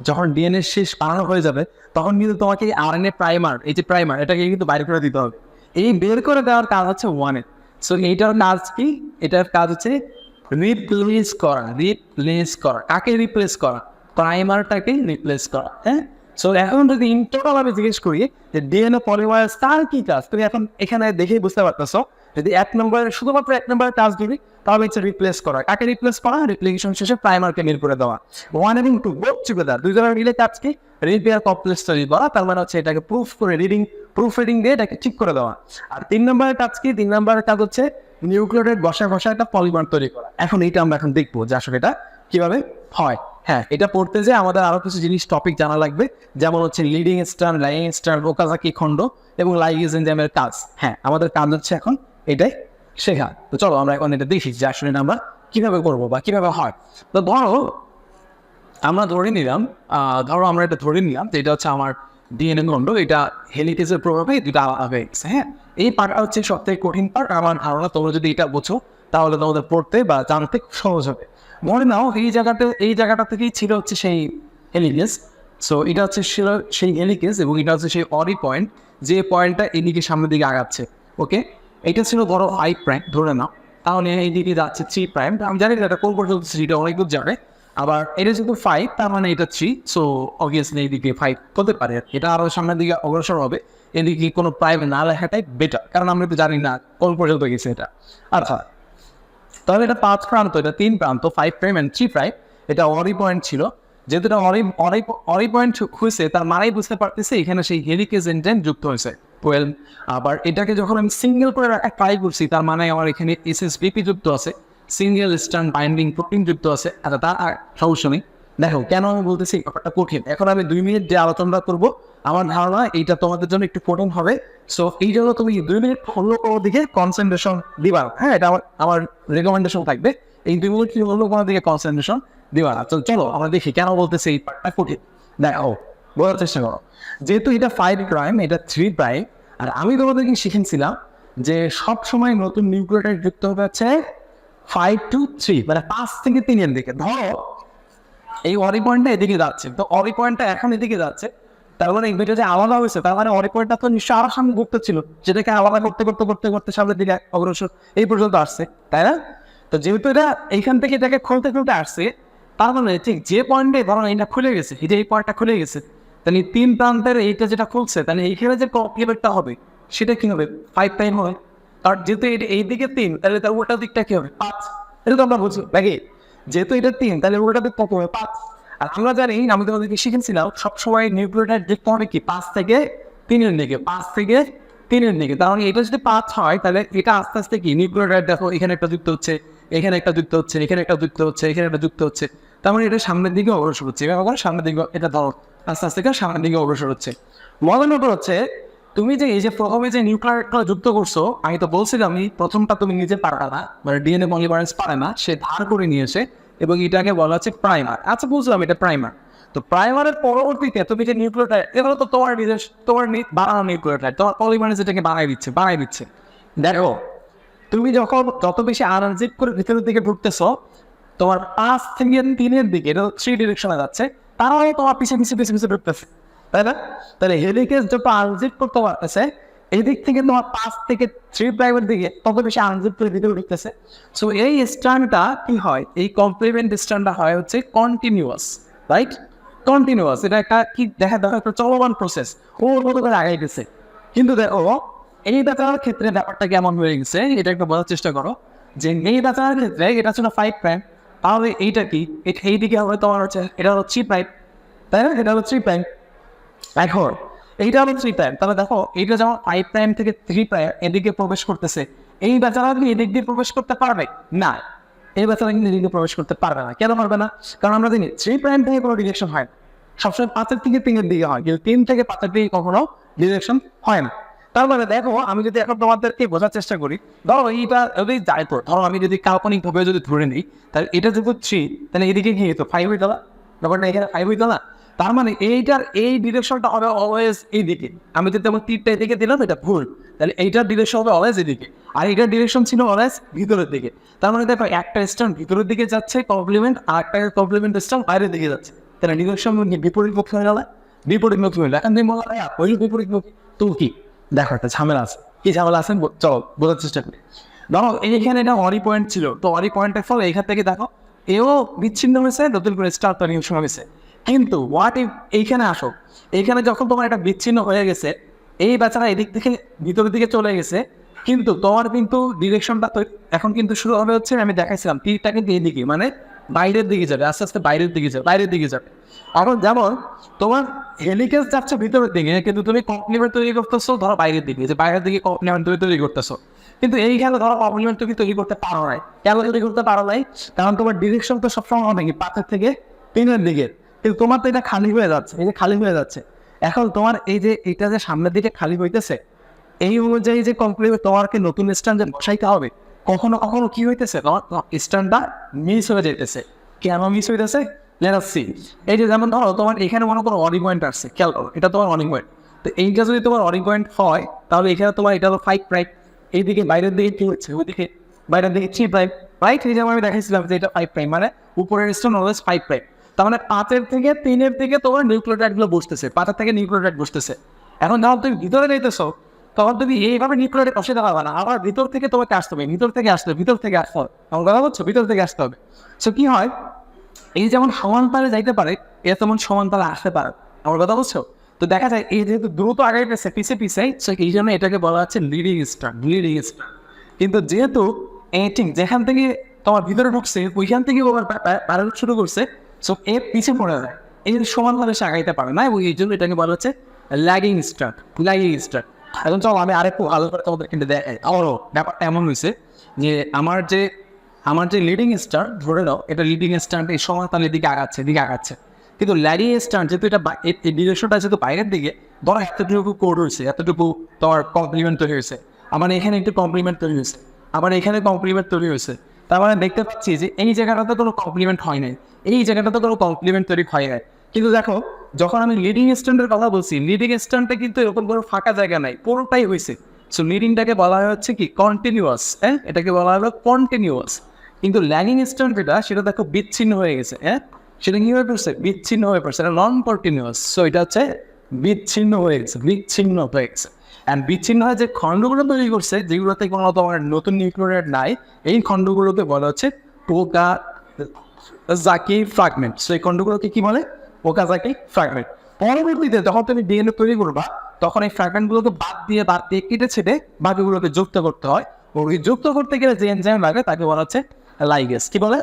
যখন ডিএনএ শেষ বানানো হয়ে যাবে, তখন কিন্তু তোমাকে আরএনএ প্রাইমার, এই যে প্রাইমার, এটাকে কিন্তু বাইরে করে দিতে হবে। এই বের করে দেওয়ার কাজ হচ্ছে 1-এর। সো এইটার কাজ কি? এটার কাজ হচ্ছে রিপ্লেস করা। রিপ্লেস করা কাকে? রিপ্লেস করা প্রাইমারটাকে রিপ্লেস করা। হ্যাঁ, সো এখন যদি ইন টোটাল আমি জিজ্ঞেস করি যে ডিএনএ পলিমারেজ তার কি কাজ, তুমি এখন এখানে দেখেই বুঝতে পারতেছো। যদি 1 নম্বরের শুধুমাত্র 1 নম্বরের কাজ ধরি, তাহলে হচ্ছে রিপ্লেস করা। কাকে রিপ্লেস করা? রিপ্লিকেশন শেষে প্রাইমারকে বের করে দেওয়া। 1 এবং 2 বোথ টুগেদার, দুইজনের মিলে কাজ কি? রিপেয়ার কমপ্লেক্স তৈরি করা। তার মানে হচ্ছে এটাকে প্রুফ রিডিং দিয়ে এটাকে ঠিক করে দেওয়া। আর 3 নম্বরের কাজ কি? 3 নম্বরের কাজ হচ্ছে নিউক্লিওটাইড বসা একটা পলিমার তৈরি করা। এখন এইটা আমরা এখন দেখবো যে আসলে এটা কিভাবে হয়। হ্যাঁ, এটা পড়তে যে আমাদের আরো কিছু জিনিস টপিক জানা লাগবে, যেমন হচ্ছে leading strand, lying strand, Okazaki খণ্ড এবং লাইগেজ এনজাইমের কাজ। হ্যাঁ, আমাদের কাজ হচ্ছে এখন এটাই শেখা। তো চলো আমরা এখন এটা দেখি যে আসলে আমরা কিভাবে করবো বা কিভাবে হয়। তো আমরা ধরে নিলাম যে এটা হচ্ছে আমার ডিএনএ খণ্ড, এটা হেলিকেজের প্রভাবে দুটো আলাদা হয়ে গেছে। হ্যাঁ, এই পার্টটা হচ্ছে সবথেকে কঠিন পার্ট। আমার ধারণা তোমরা যদি এটা বোঝো তাহলে তোমাদের পড়তে বা জানতে খুব সহজ হবে। মনে নাও এই জায়গাটা থেকেই ছিল হচ্ছে সেই হেলিকেজ। সো এটা হচ্ছে সেই হেলিকেজ এবং এটা হচ্ছে সেই অরি পয়েন্ট, যে পয়েন্টটা এদিকে সামনের দিকে আগাচ্ছে। ওকে, এটা ছিল ধরো 5 প্রাইম ধরে নাও, তাহলে এইদিকে যাচ্ছে 3 প্রাইম। আমি জানি না এটা কোন পর্যন্ত, সেটা অনেক দূর যাবে। আবার এটা যেহেতু 5, তার মানে এটা 3, সো অবভিয়াসলি এইদিকে 5 হতে পারে। এটা আরও সামনের দিকে অগ্রসর হবে, এদিকে কোনো প্রাইম না লেখাটাই বেটার, কারণ আমরা তো জানি না কোন পর্যন্ত গেছে এটা। আচ্ছা, তাহলে এটা 5 প্রান্ত, এটা 3 প্রান্ত, 5 প্রাইম অ্যান্ড 3 প্রাইম। এটা অরি পয়েন্ট ছিল, যেহেতু এটা অরি পয়েন্ট হয়েছে, তার মানেই বুঝতে পারতেছে এখানে সেই হেলিকেজ এনজাইম যুক্ত হয়েছে। ওয়েল, আবার এটাকে যখন আমি সিঙ্গেল করে রাখা ট্রাই করছি, তার মানে আমার এখানে এসএসবিপি যুক্ত আছে, সিঙ্গেল স্ট্র্যান্ড বাইন্ডিং প্রোটিন যুক্ত আছে। আচ্ছা, তার সমস্যা নেই। দেখো কেন আমি বলতেছি ব্যাপারটা কঠিন। এখন আমি 2 মিনিট যে আলোচনা করবো, আমার ধারণা এইটা তোমাদের জন্য একটু কঠিন হবে। সো এই জন্য তুমি 2 মিনিট অন্য কোনো দিকে কনসেন্ট্রেশন দিবা। হ্যাঁ, এটা আমার রেকমেন্ডেশন থাকবে, এই 2 মিনিট অন্য কোনো দিকে কনসেন্ট্রেশন দিবা না। তো চলো আমরা দেখি কেন বলতেছি এই পার্টটা কঠিন। দেখো, বোঝার চেষ্টা করো। যেহেতু এটা 5 প্রাইম, এটা 3 প্রাইম, আর আমি তোমাদেরকে শিখেছিলাম যে সব সময় নতুন নিউক্লিওটাইড যুক্ত হবে হচ্ছে 5 to 3, মানে 5 থেকে 3-এর দিকে। ধরো এই অরি পয়েন্টটা এদিকে যাচ্ছে, তো অরি পয়েন্টটা এখন এদিকে যাচ্ছে, তার মানে এটা যে আলাদা হয়েছে, তার মানে অরি পয়েন্টটা তো নিশ্চয়ই আরো সামনে ঘুরতে ছিল, যেটাকে আলাদা করতে সামনের দিকে অগ্রসর এই পর্যন্ত আসছে, তাই না? তো যেহেতু এটা এইখান থেকে এটাকে খুলতে আসছে, তার মানে ঠিক যে পয়েন্টে ধরো এটা খুলে গেছে, এই পয়েন্টটা খুলে গেছে, তাহলে 3 প্রান্তের এইটা যেটা খুলছে, তাহলে এইখানে যে কমপ্লিমেন্টটা হবে সেটা কি হবে? 5 প্রাইম হবে। আর যেহেতু এইদিকে 3, তাহলে তার উল্টা দিকটা কি হবে? 5। এটা তো আমরা বুঝি নাকি? যেহেতু এটা 3, তাহলে উল্টা দিক কত হবে? 5। আর আমরা জানি, আমি তোমাদেরকে শিখেছিলাম সবসময় নিউক্লিওটাইড দেখতে হবে কি 5 থেকে 3-এর দিকে, 5 থেকে 3-এর দিকে। তার মানে এটা যদি 5 হয়, তাহলে এটা আস্তে আস্তে কি নিউক্লিওটাইড, দেখো এখানে একটা যুক্ত হচ্ছে, এখানে একটা যুক্ত হচ্ছে, এখানে একটা যুক্ত হচ্ছে, এখানে একটা যুক্ত হচ্ছে, তার মানে এটা সামনের দিকে অগ্রসর হচ্ছে, এভাবে করে সামনের দিকে এটা ধরো আস্তে আস্তে করে সামনের দিকে অগ্রসর হচ্ছে। মজার ব্যাপার হচ্ছে তুমি যে এই যে প্রথমে যে নিউক্লিয়ারটা যুক্ত করছো, আমি তো বলছিলাম আমি প্রথমটা তুমি নিজে পারবে না, মানে ডিএনএ পলিমারেজ পারে না, সে ধার করে নিয়েছে এবং এটাকে বলা হচ্ছে প্রাইমার। আচ্ছা বুঝলাম এটা প্রাইমার। তো প্রাইমারের পরবর্তীতে তুমি যে নিউক্লিওটাইড, এগুলো তো তোমার নিজের তোমার বানানো নিউক্লিওটাইড, তোমার পলিমারেজ এটাকে বানাই দিচ্ছে। দেখো তুমি যখন যত বেশি আনজিপ করে ভিতরের দিকে ঢুকতেছো, তোমার 5 থেকে 3-এর দিকে, এটা 3 ডিরেকশনে যাচ্ছে, তারাও তোমার পিছিয়ে ঢুকতেছে, তাই না? তাহলে হেলিকেজ যত আনজিপ করতে পারতেছে, এই দিক থেকে তোমার 5 থেকে 3 প্রাইমের দিকে তত বেশি আনজিপ করে ভিতরে ঢুকতেছে। সো এই স্ট্যান্ডটা কি হয়, এই কমপ্লিমেন্ট স্ট্যান্ডটা হয় হচ্ছে কন্টিনিউয়াস, রাইট? কন্টিনিউয়াস, এটা একটা কি দেখা একটা চলমান প্রসেস, ওর মতো করে আগাই গেছে। কিন্তু দেখো এই দাতার ক্ষেত্রে ব্যাপারটা কেমন হয়ে গেছে, এটা একটু বোঝার চেষ্টা করো যে এই দাতার ক্ষেত্রে এটা ছিল 5 প্রাইম, তাহলে এইটা কি, এই দিকে হবে তোমার হচ্ছে এটা হলো 3 প্রাইম, তাই না? এটা হলো 3 প্রাইম। এখন এইটা হলো 3 প্রাইম, তাহলে দেখো এইটা যেমন 5 প্রাইম থেকে 3 প্রাইম এদিকে প্রবেশ করতেছে, এই বেচারা কি এদিক দিয়ে প্রবেশ করতে পারবে না? এই বেচারা কিন্তু এদিকে প্রবেশ করতে পারবে না। কেন পারবে না? কারণ আমরা জানি 3 প্রাইম থেকে কোনো ডিরেকশন হয় না, সবসময় 5 থেকে 3-এর দিকে হয়, কিন্তু 3 থেকে 5-এর দিকে কখনো ডিরেকশন হয় না। তার মানে দেখো আমি যদি এখন তোমাদেরকে বোঝার চেষ্টা করি, ধরো এইটা যদি যাই তো, ধরো আমি যদি কাল্পনিকভাবে যদি ধরে নিই, তাহলে এটা যদি 3, তাহলে এদিকে কি হতো 5 হইতো না, ব্যাপারটা এখানে 5 হইতো না। তার মানে এইটার এই ডিরেকশনটা হবে অলওয়েজ এইদিকে। আমি যদি আমার তীরটা এদিকে দিলাম, এটা ভুল, তাহলে এইটার ডিরেকশন হবে অলওয়েজ এদিকে, আর এইটার ডিরেকশন ছিল অলওয়েজ ভিতরের দিকে। তার মানে দেখো একটা স্ট্যান্ড ভিতরের দিকে যাচ্ছে কমপ্লিমেন্ট, আর একটা কমপ্লিমেন্ট স্ট্যান্ড বাইরের দিকে যাচ্ছে, তাহলে ডিরেকশন বিপরীতমুখী হয়ে গেল, বিপরীতমুখী হইলো। এখন তুমি বলো ওই বিপরীতমুখী তো কি, দেখো একটা ঝামেলা আছে। কি ঝামেলা আছে চলো বোঝার চেষ্টা করি। ধরো এইখানে এটা অরি পয়েন্ট ছিল, তো অরি পয়েন্টের ফলে এইখান থেকে দেখো এও বিচ্ছিন্ন হয়েছে, নতুন করে স্টার তৈরি হয়েছে। কিন্তু হোয়াট ইফ এইখানে আসো, এইখানে যখন তোমার একটা বিচ্ছিন্ন হয়ে গেছে, এই বেচারা এদিক থেকে ভিতরের দিকে চলে গেছে, কিন্তু তোমার কিন্তু ডিরেকশনটা এখন কিন্তু শুরু হবে হচ্ছে, আমি দেখাইছিলাম তীরটা কিন্তু এইদিকে, মানে বাইরের দিকে যাবে, আস্তে আস্তে বাইরের দিকে যাবে। এখন যেমন তোমার হেলিকেজ যাচ্ছে ভিতরের দিকে, কিন্তু তুমি কমপ্লিমেন্ট তৈরি করতেছো ধরো বাইরের দিকে, যে বাইরের দিকে কমপ্লিমেন্ট তুমি তৈরি করতেছো, কিন্তু এইখানে ধরো কমপ্লিমেন্ট তুমি তৈরি করতে পারো নাই। কেন তৈরি করতে পারো নাই? কারণ তোমার ডিরেকশন তো সবসময় হবে কি 5 থেকে 3-এর দিকে, কিন্তু তোমার তো এটা খালি হয়ে যাচ্ছে, এই যে খালি হয়ে যাচ্ছে। এখন তোমার এই যে এটা যে সামনের দিকে খালি হইতেছে, এই অনুযায়ী যে কমপ্লিমেন্ট তোমাকে নতুন স্ট্যান্ড যে বসাইতে হবে, কখনো কখনো কি হইতেছে তোমার স্ট্যান্ডটা মিস হয়ে যেতেছে। কেন মিস হইতেছে? Let's see. এই যে যেমন ধরো তোমার এখানে মনে করো অরি পয়েন্ট আসছে, খেয়াল করো এটা তোমার অরি পয়েন্ট, তো এইটা যদি তোমার অরি পয়েন্ট হয়, তাহলে এখানে তোমার এটা হলো 5 প্রাইম, এইদিকে বাইরের দিকে কি হচ্ছে, ওইদিকে বাইরের দিকে 3 প্রাইম, রাইট? এই যেমন আমি দেখাইছিলাম যে এটা 5 প্রাইম, মানে উপরের স্ট্যান্ড অলওয়েজ 5 প্রাইম। তার মানে 5-এর থেকে 3-এর দিকে তোমার নিউক্লিওটাইডগুলো বসতেছে, 5-এর থেকে নিউক্লিওটাইড বসতেছে। এখন যখন তুমি ভিতরে যাইতেছো, তখন তুমি এইভাবে নিউক্লিওটাইড বসে পারবে না, আবার ভিতর থেকে তোমাকে আসতে হবে, ভিতর থেকে আসতে হবে। আমার কথা বলছো, ভিতর থেকে আসতে হবে। সো কি হয়, এই যেমন সমান তালে যাইতে পারে, এ তেমন সমান তালে আসতে পারে। আমার কথা বলছো? তো দেখা যায় এই যেহেতু দ্রুত আগাইতেছে পিছিয়ে, সো এই জন্য এটাকে বলা হচ্ছে লিডিং স্টার। কিন্তু যেহেতু ঠিক যেখান থেকে তোমার ভিতরে ঢুকছে ওইখান থেকে ওভার বাড়ানো শুরু করছে, সো এ পিছিয়ে পড়ে যায়, এই সমানভাবে সে আগাইতে পারে না, এবং এই জন্য এটাকে বলা হচ্ছে ল্যাগিং স্টার। এখন চলো আমি আরেকটু ভালো করে তোমাদের কিন্তু দেখাই। আমারও ব্যাপারটা এমন হয়েছে যে আমার যে লিডিং স্টার, ধরে নাও এটা লিডিং স্টার, এই সমান তালের দিকে আগাচ্ছে, কিন্তু ল্যাগিং স্টার যেহেতু এটা এই ডিরেকশনটা যেহেতু বাইরের দিকে, ধরো এতটুকু কোড হয়েছে, এতটুকু তোমার কমপ্লিমেন্ট তৈরি হয়েছে, আমার এখানে একটু কমপ্লিমেন্ট তৈরি হয়েছে, আমার এখানে কমপ্লিমেন্ট তৈরি হয়েছে। তার মানে দেখতে পাচ্ছি যে এই জায়গাটাতে কোনো কমপ্লিমেন্ট হয় নাই, এই জায়গাটাতে কোনো কমপ্লিমেন্ট তৈরি হয় নাই। কিন্তু দেখো যখন আমি লিডিং স্ট্যান্ডের কথা বলছি, লিডিং স্ট্যান্ডটা কিন্তু এরকম কোনো ফাঁকা জায়গা নাই, পুরোটাই হয়েছে। সো লিডিংটাকে বলা হয় হচ্ছে কি কন্টিনিউয়াস, হ্যাঁ, এটাকে বলা হলো কন্টিনিউয়াস। কিন্তু ল্যাগিং স্ট্যান্ড যেটা, সেটা দেখো বিচ্ছিন্ন হয়ে গেছে, হ্যাঁ, সেটা কি হয়ে পড়ছে, বিচ্ছিন্ন হয়ে পড়ছে, এটা নন কন্টিনিউয়াস। সো এটা হচ্ছে বিচ্ছিন্ন হয়ে গেছে। অ্যান্ড বিচ্ছিন্ন হয়ে যে খণ্ডগুলো তৈরি করছে, যেগুলোতে কোনো তোমার নতুন নিউক্লিওটাইড নাই, এই খণ্ডগুলোকে বলা হচ্ছে ওকাজাকি ফ্র্যাগমেন্ট। সো এই খণ্ডগুলোকে কি বলে? Okazaki fragment. পরবর্তীতে যখন তুমি ডিএনএ তৈরি করবা, তখন এই ফ্র্যাগমেন্টগুলোকে বাদ দিয়ে কেটে ছেটে বাকিগুলোকে যুক্ত করতে হয়। ওই যুক্ত করতে গেলে যে এনজাইম লাগে তাকে বলা হচ্ছে লাইগেস। কি বলে?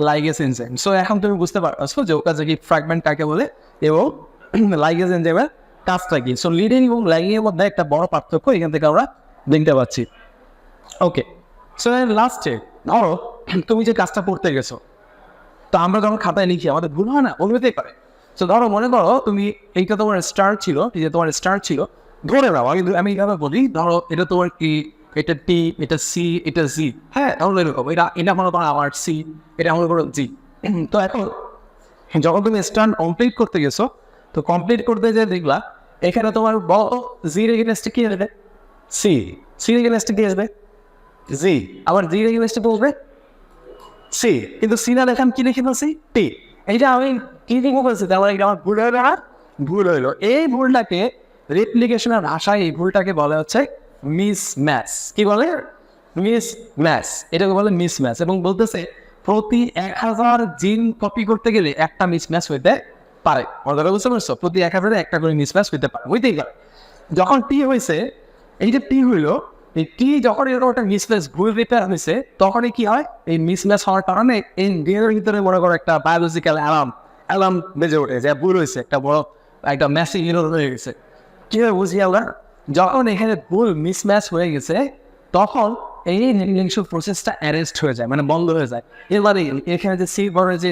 লাইগেস এনজাইম। সো এখন তুমি বুঝতে পারছো যে ওকাজাকি ফ্র্যাগমেন্ট কাকে বলে এবং লাইগেস এনজাইমের কাজটা কি। সো লিডিং এবং ল্যাগিং এর মধ্যে একটা বড় পার্থক্য এখান থেকে আমরা দেখতে পাচ্ছি। ওকে, সো লাস্টে ধরো তুমি যে কাজটা করতে গেছো, তো আমরা যখন খাতায় লিখি আমাদের ভুল হয় না, ভুল হতেই পারে। তো ধরো মনে করো তুমি এইটা তোমার স্টার ছিল, এই যে তোমার স্টার ছিল, ধরে নাও আমি এইভাবে বলি, ধরো এটা তোমার কি, এটা টি, এটা সি, এটা জি, হ্যাঁ তাহলে এরকম, এটা মনে করো আমার সি, এটা মনে করো জি। তো এখন যখন তুমি স্টার কমপ্লিট করতে গেছো, তো কমপ্লিট করতে যে দেখলা এখানে তোমার জির এগেনস্টে কি আসবে, সি, সির এগেনস্টে কি আসবে, জি, আবার জির এগেনস্টে বলবে সি, কিন্তু সি না লেখান কি লিখে ফেলছি টি। এইটা আমি কি লিখে ফেলছি, তাহলে এটা আমার ভুল হইলো না, ভুল হইলো। এই ভুলটাকে রেপ্লিকেশনের ভাষায় এই ভুলটাকে বলে হচ্ছে মিস ম্যাচ। কি বলে? মিস ম্যাচ, এটাকে বলে মিস ম্যাচ। এবং বলতেছে প্রতি 1000 জিন কপি করতে গেলে একটা মিস ম্যাচ হইতে পারে। কথাটা বুঝতে পারছো? প্রতি 1000 একটা করে মিস ম্যাচ হইতে পারে, হইতেই পারে। যখন টি হয়েছে, এই যে টি হইলো, এই টি যখন এরকম একটা মিসম্যাচ ভুল রিপেয়ার হয়েছে, তখনই কি হয়, এই মিসম্যাচ হওয়ার কারণে এই ডিএনএর ভিতরে মনে করো একটা বায়োলজিক্যাল অ্যালার্ম বেজে ওঠে যে ভুল হয়েছে, একটা বড় একটা ম্যাসিভ এরর হয়ে গেছে। কীভাবে বুঝি আমরা? যখন এখানে ভুল মিসম্যাচ হয়ে গেছে, তখন এই রিলেশন প্রসেসটা অ্যারেস্ট হয়ে যায়, মানে বন্ধ হয়ে যায়। এবারে এখানে যে সি বলে যে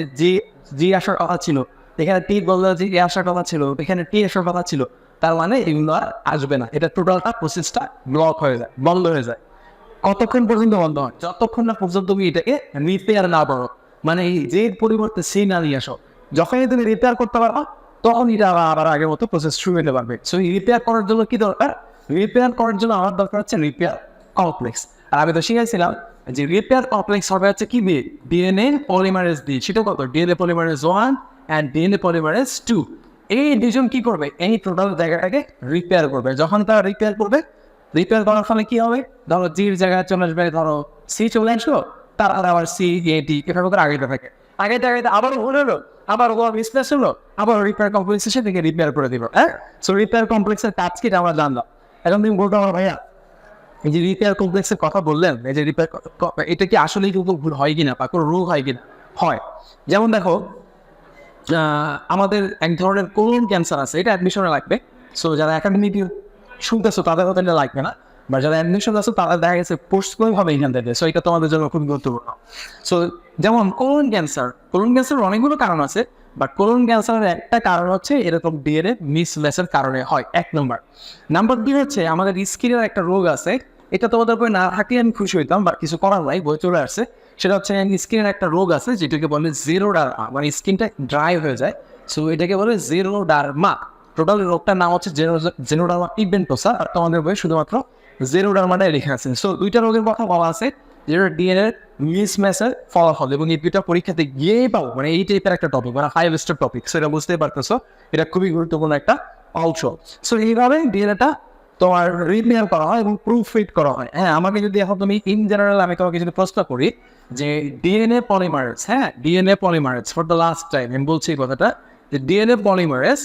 জি আসার কথা ছিল, এখানে টি বললো যে এ আসার কথা ছিল, এখানে টি আসার কথা ছিল, তার মানে এগুলো আর আসবে না। এটা টোটালটা প্রসেসটা ব্লক হয়ে যায়, বন্ধ হয়ে যায়। কতক্ষণ পর্যন্ত বন্ধ হয়? যতক্ষণ না পর্যন্ত তুমি এটাকে রিপেয়ার না করো, মানে এই যে পরিবর্তে সি না নিয়ে আসো। যখনই তুমি রিপেয়ার করতে পারো, তখন এটা আবার আগের মতো প্রসেস শুরু হতে পারবে। সো রিপেয়ার করার জন্য কি দরকার? রিপেয়ার করার জন্য আমার দরকার হচ্ছে রিপেয়ার কমপ্লেক্স। আর আমি তো শিখাইছিলাম যে রিপেয়ার কমপ্লেক্স হবে হচ্ছে কি দিয়ে, ডিএনএ পলিমারেজ দিয়ে। সেটা কত? DNA polymerase 1 and DNA polymerase 2। এই দুজন কি করবে? এই টোটাল জায়গাটাকে রিপেয়ার করবে। যখন তারা রিপেয়ার করবে, রিপেয়ার করার ফলে কি হবে? ধরো জির জায়গায় চলে আসবে, ধরো সি চলে আসলো, তার আবার সি এ ডি এভাবে করে আগেটা থাকে। আগেটা আবারও ভুল হলো, আবার ও মিসপ্লেস হলো, আবার রিপেয়ার কমপ্লেক্সের সাথে রিপেয়ার করে দিব। হ্যাঁ, সো রিপেয়ার কমপ্লেক্সের কাজ কি আমরা জানলাম। এখন তুমি বলতে আমার ভাইয়া এই যে রিপেয়ার কমপ্লেক্সের কথা বললেন, এই যে রিপেয়ার, এটা কি আসলেই কিন্তু ভুল হয় কিনা বা কোনো রোগ হয় কিনা? হয়। যেমন দেখো আমাদের এক ধরনের কোলন ক্যান্সার আছে, এটা অ্যাডমিশনে লাগবে। সো যারা একাডেমিক শুনতেছো তাদের কথা এটা লাগবে না, বা যারা অ্যাডমিশন আছে তারা দেখা গেছে পোস্টভাবে এখান দেবে। সো এটা তোমাদের জন্য খুব গুরুত্বপূর্ণ। সো যেমন কোলন ক্যান্সার অনেকগুলো কারণ আছে, বাট কোলন ক্যান্সারের একটা কারণ হচ্ছে এরকম ডিএনএ মিসম্যাচের কারণে হয়, 1 নম্বর। নাম্বার 2 হচ্ছে আমাদের স্কিনের একটা রোগ আছে, এটা তোমাদের বই না থাকলে আমি খুশি হইতাম, বা কিছু করার নাই, বই চলে আসছে। সেটা হচ্ছে স্কিনের একটা রোগ আছে যেটাকে বলে জেরোডার্মা, মানে স্কিনটা ড্রাই হয়ে যায়। সো এটাকে বলে জেরোডার্মা। টোটাল রোগটার নাম হচ্ছে জেরোডার্মা পিগমেন্টোসা, আর তোমাদের বই শুধুমাত্র জেরোডার্মাটাই লেখা আছে। সো 2টা রোগের কথা বলা আছে, যেটা ডিএনএ মিসম্যাচের ফলাফল, এবং এই 2টা পরীক্ষাতে গিয়েই পাবো, মানে এই টাইপের একটা টপিক, মানে হাই স্টেপ টপিক। সেটা বুঝতেই পারতেছো, এটা খুবই গুরুত্বপূর্ণ একটা অংশ। সো এইভাবে ডিএনএটা তোমার রিপেয়ার করা হয় এবং প্রুফ ফিট করা হয়। হ্যাঁ, আমাকে যদি এখন তুমি ইন জেনারেল আমি তোমাকে যদি প্রশ্ন করি যে ডিএনএ পলিমারেজ, হ্যাঁ DNA polymerase for the last time আমি বলছি এই কথাটা, যে ডিএনএ পলিমারেজ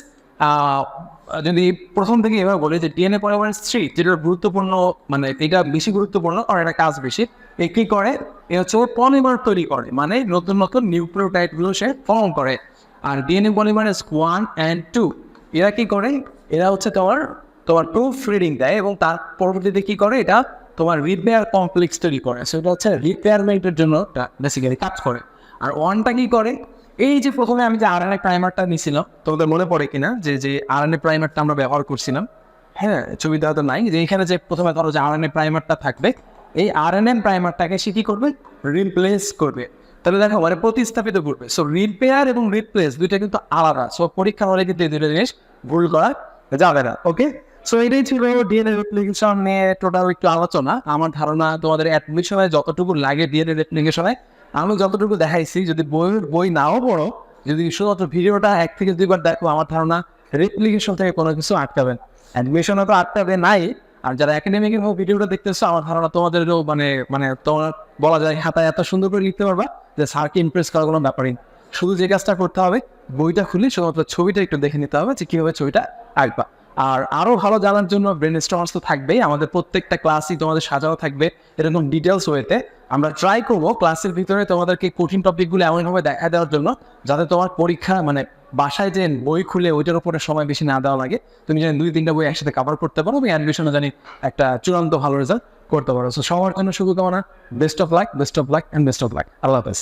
যদি প্রথম থেকে এভাবে বলি যে ডিএনএ পলিমারেজ 3, যেটা গুরুত্বপূর্ণ, মানে এটা বেশি গুরুত্বপূর্ণ আর এটা কাজ বেশি। এ কী করে? এ হচ্ছে পলিমার তৈরি করে, মানে নতুন নতুন নিউক্লিওটাইডগুলো সে ফর্ম করে। আর ডিএনএ পলিমারেজ 1 and 2 এরা কী করে? এরা হচ্ছে তোমার প্রুফ রিডিং দেয়, এবং তার পরবর্তীতে কী করে? এটা তোমার রিপেয়ার কমপ্লেক্স তৈরি করে। সেটা হচ্ছে রিপেয়ারমেন্টের জন্য বেসিক্যালি কাজ করে। আর 1টা কী করে? এই যে প্রথমে আমি যে আরএনএ প্রাইমারটা নিয়েছিলাম, তোমাদের মনে পড়ে কিনা যে আরএনএ প্রাইমারটা আমরা ব্যবহার করছিলাম, হ্যাঁ ছবিটা হয়তো নাই, যে এখানে যে প্রথমে ধরো যে আরএনএ প্রাইমারটা থাকবে, এই আরএনএ প্রাইমারটাকে সে কী করবে? রিপ্লেস করবে। তাহলে দেখো মানে প্রতিস্থাপিত করবে। সো রিপেয়ার এবং রিপ্লেস দুইটা কিন্তু আলাদা। সো পরীক্ষা হলে কিন্তু এই দুটো জিনিস ভুল করা যাবে না। ওকে, সো এটাই ছিল ডিএনএ রেপ্লিকেশন নিয়ে টোটাল একটু আলোচনা। আমার ধারণা তোমাদের অ্যাডমিশনে যতটুকু লাগে ডিএনএ রেপ্লিকেশনে আমি যতটুকু দেখাইছি, যদি বই নাও পড়ো, যদি শুধুমাত্র ভিডিওটা 1 থেকে 2 বার দেখো, আমার ধারণা রেপ্লিকেশন থেকে কোনো কিছু আটকাবেন, অ্যাডমিশনে তো আটকাবে নাই। আর যারা একাডেমিকের ভিডিওটা দেখতেছো, আমার ধারণা তোমাদেরও মানে তোমার বলা যায় খাতায় এত সুন্দর করে লিখতে পারবা যে স্যারকে ইমপ্রেস করার কোনো ব্যাপারই। শুধু যে কাজটা করতে হবে, বইটা খুলে শুধুমাত্র ছবিটা একটু দেখে নিতে হবে যে কীভাবে ছবিটা আঁকবা। আর আরও ভালো জানার জন্য ব্রেন স্টর্মস তো থাকবেই, আমাদের প্রত্যেকটা ক্লাসই তোমাদের সাজানো থাকবে এরকম ডিটেলস ওয়েতে। আমরা ট্রাই করবো ক্লাসের ভিতরে তোমাদেরকে কঠিন টপিকগুলো এমনভাবে দেখা দেওয়ার জন্য যাতে তোমার পরীক্ষা মানে বাসায় যে বই খুলে ওইটার উপরে সময় বেশি না দেওয়া লাগে, তুমি যেন 2-3টা বই একসাথে কভার করতে পারো এবং অ্যাডমিশনে জানি একটা চূড়ান্ত ভালো রেজাল্ট করতে পারো। সো সবার জন্য শুভকামনা, best of luck and best of luck. আল্লাহ হাফেজ।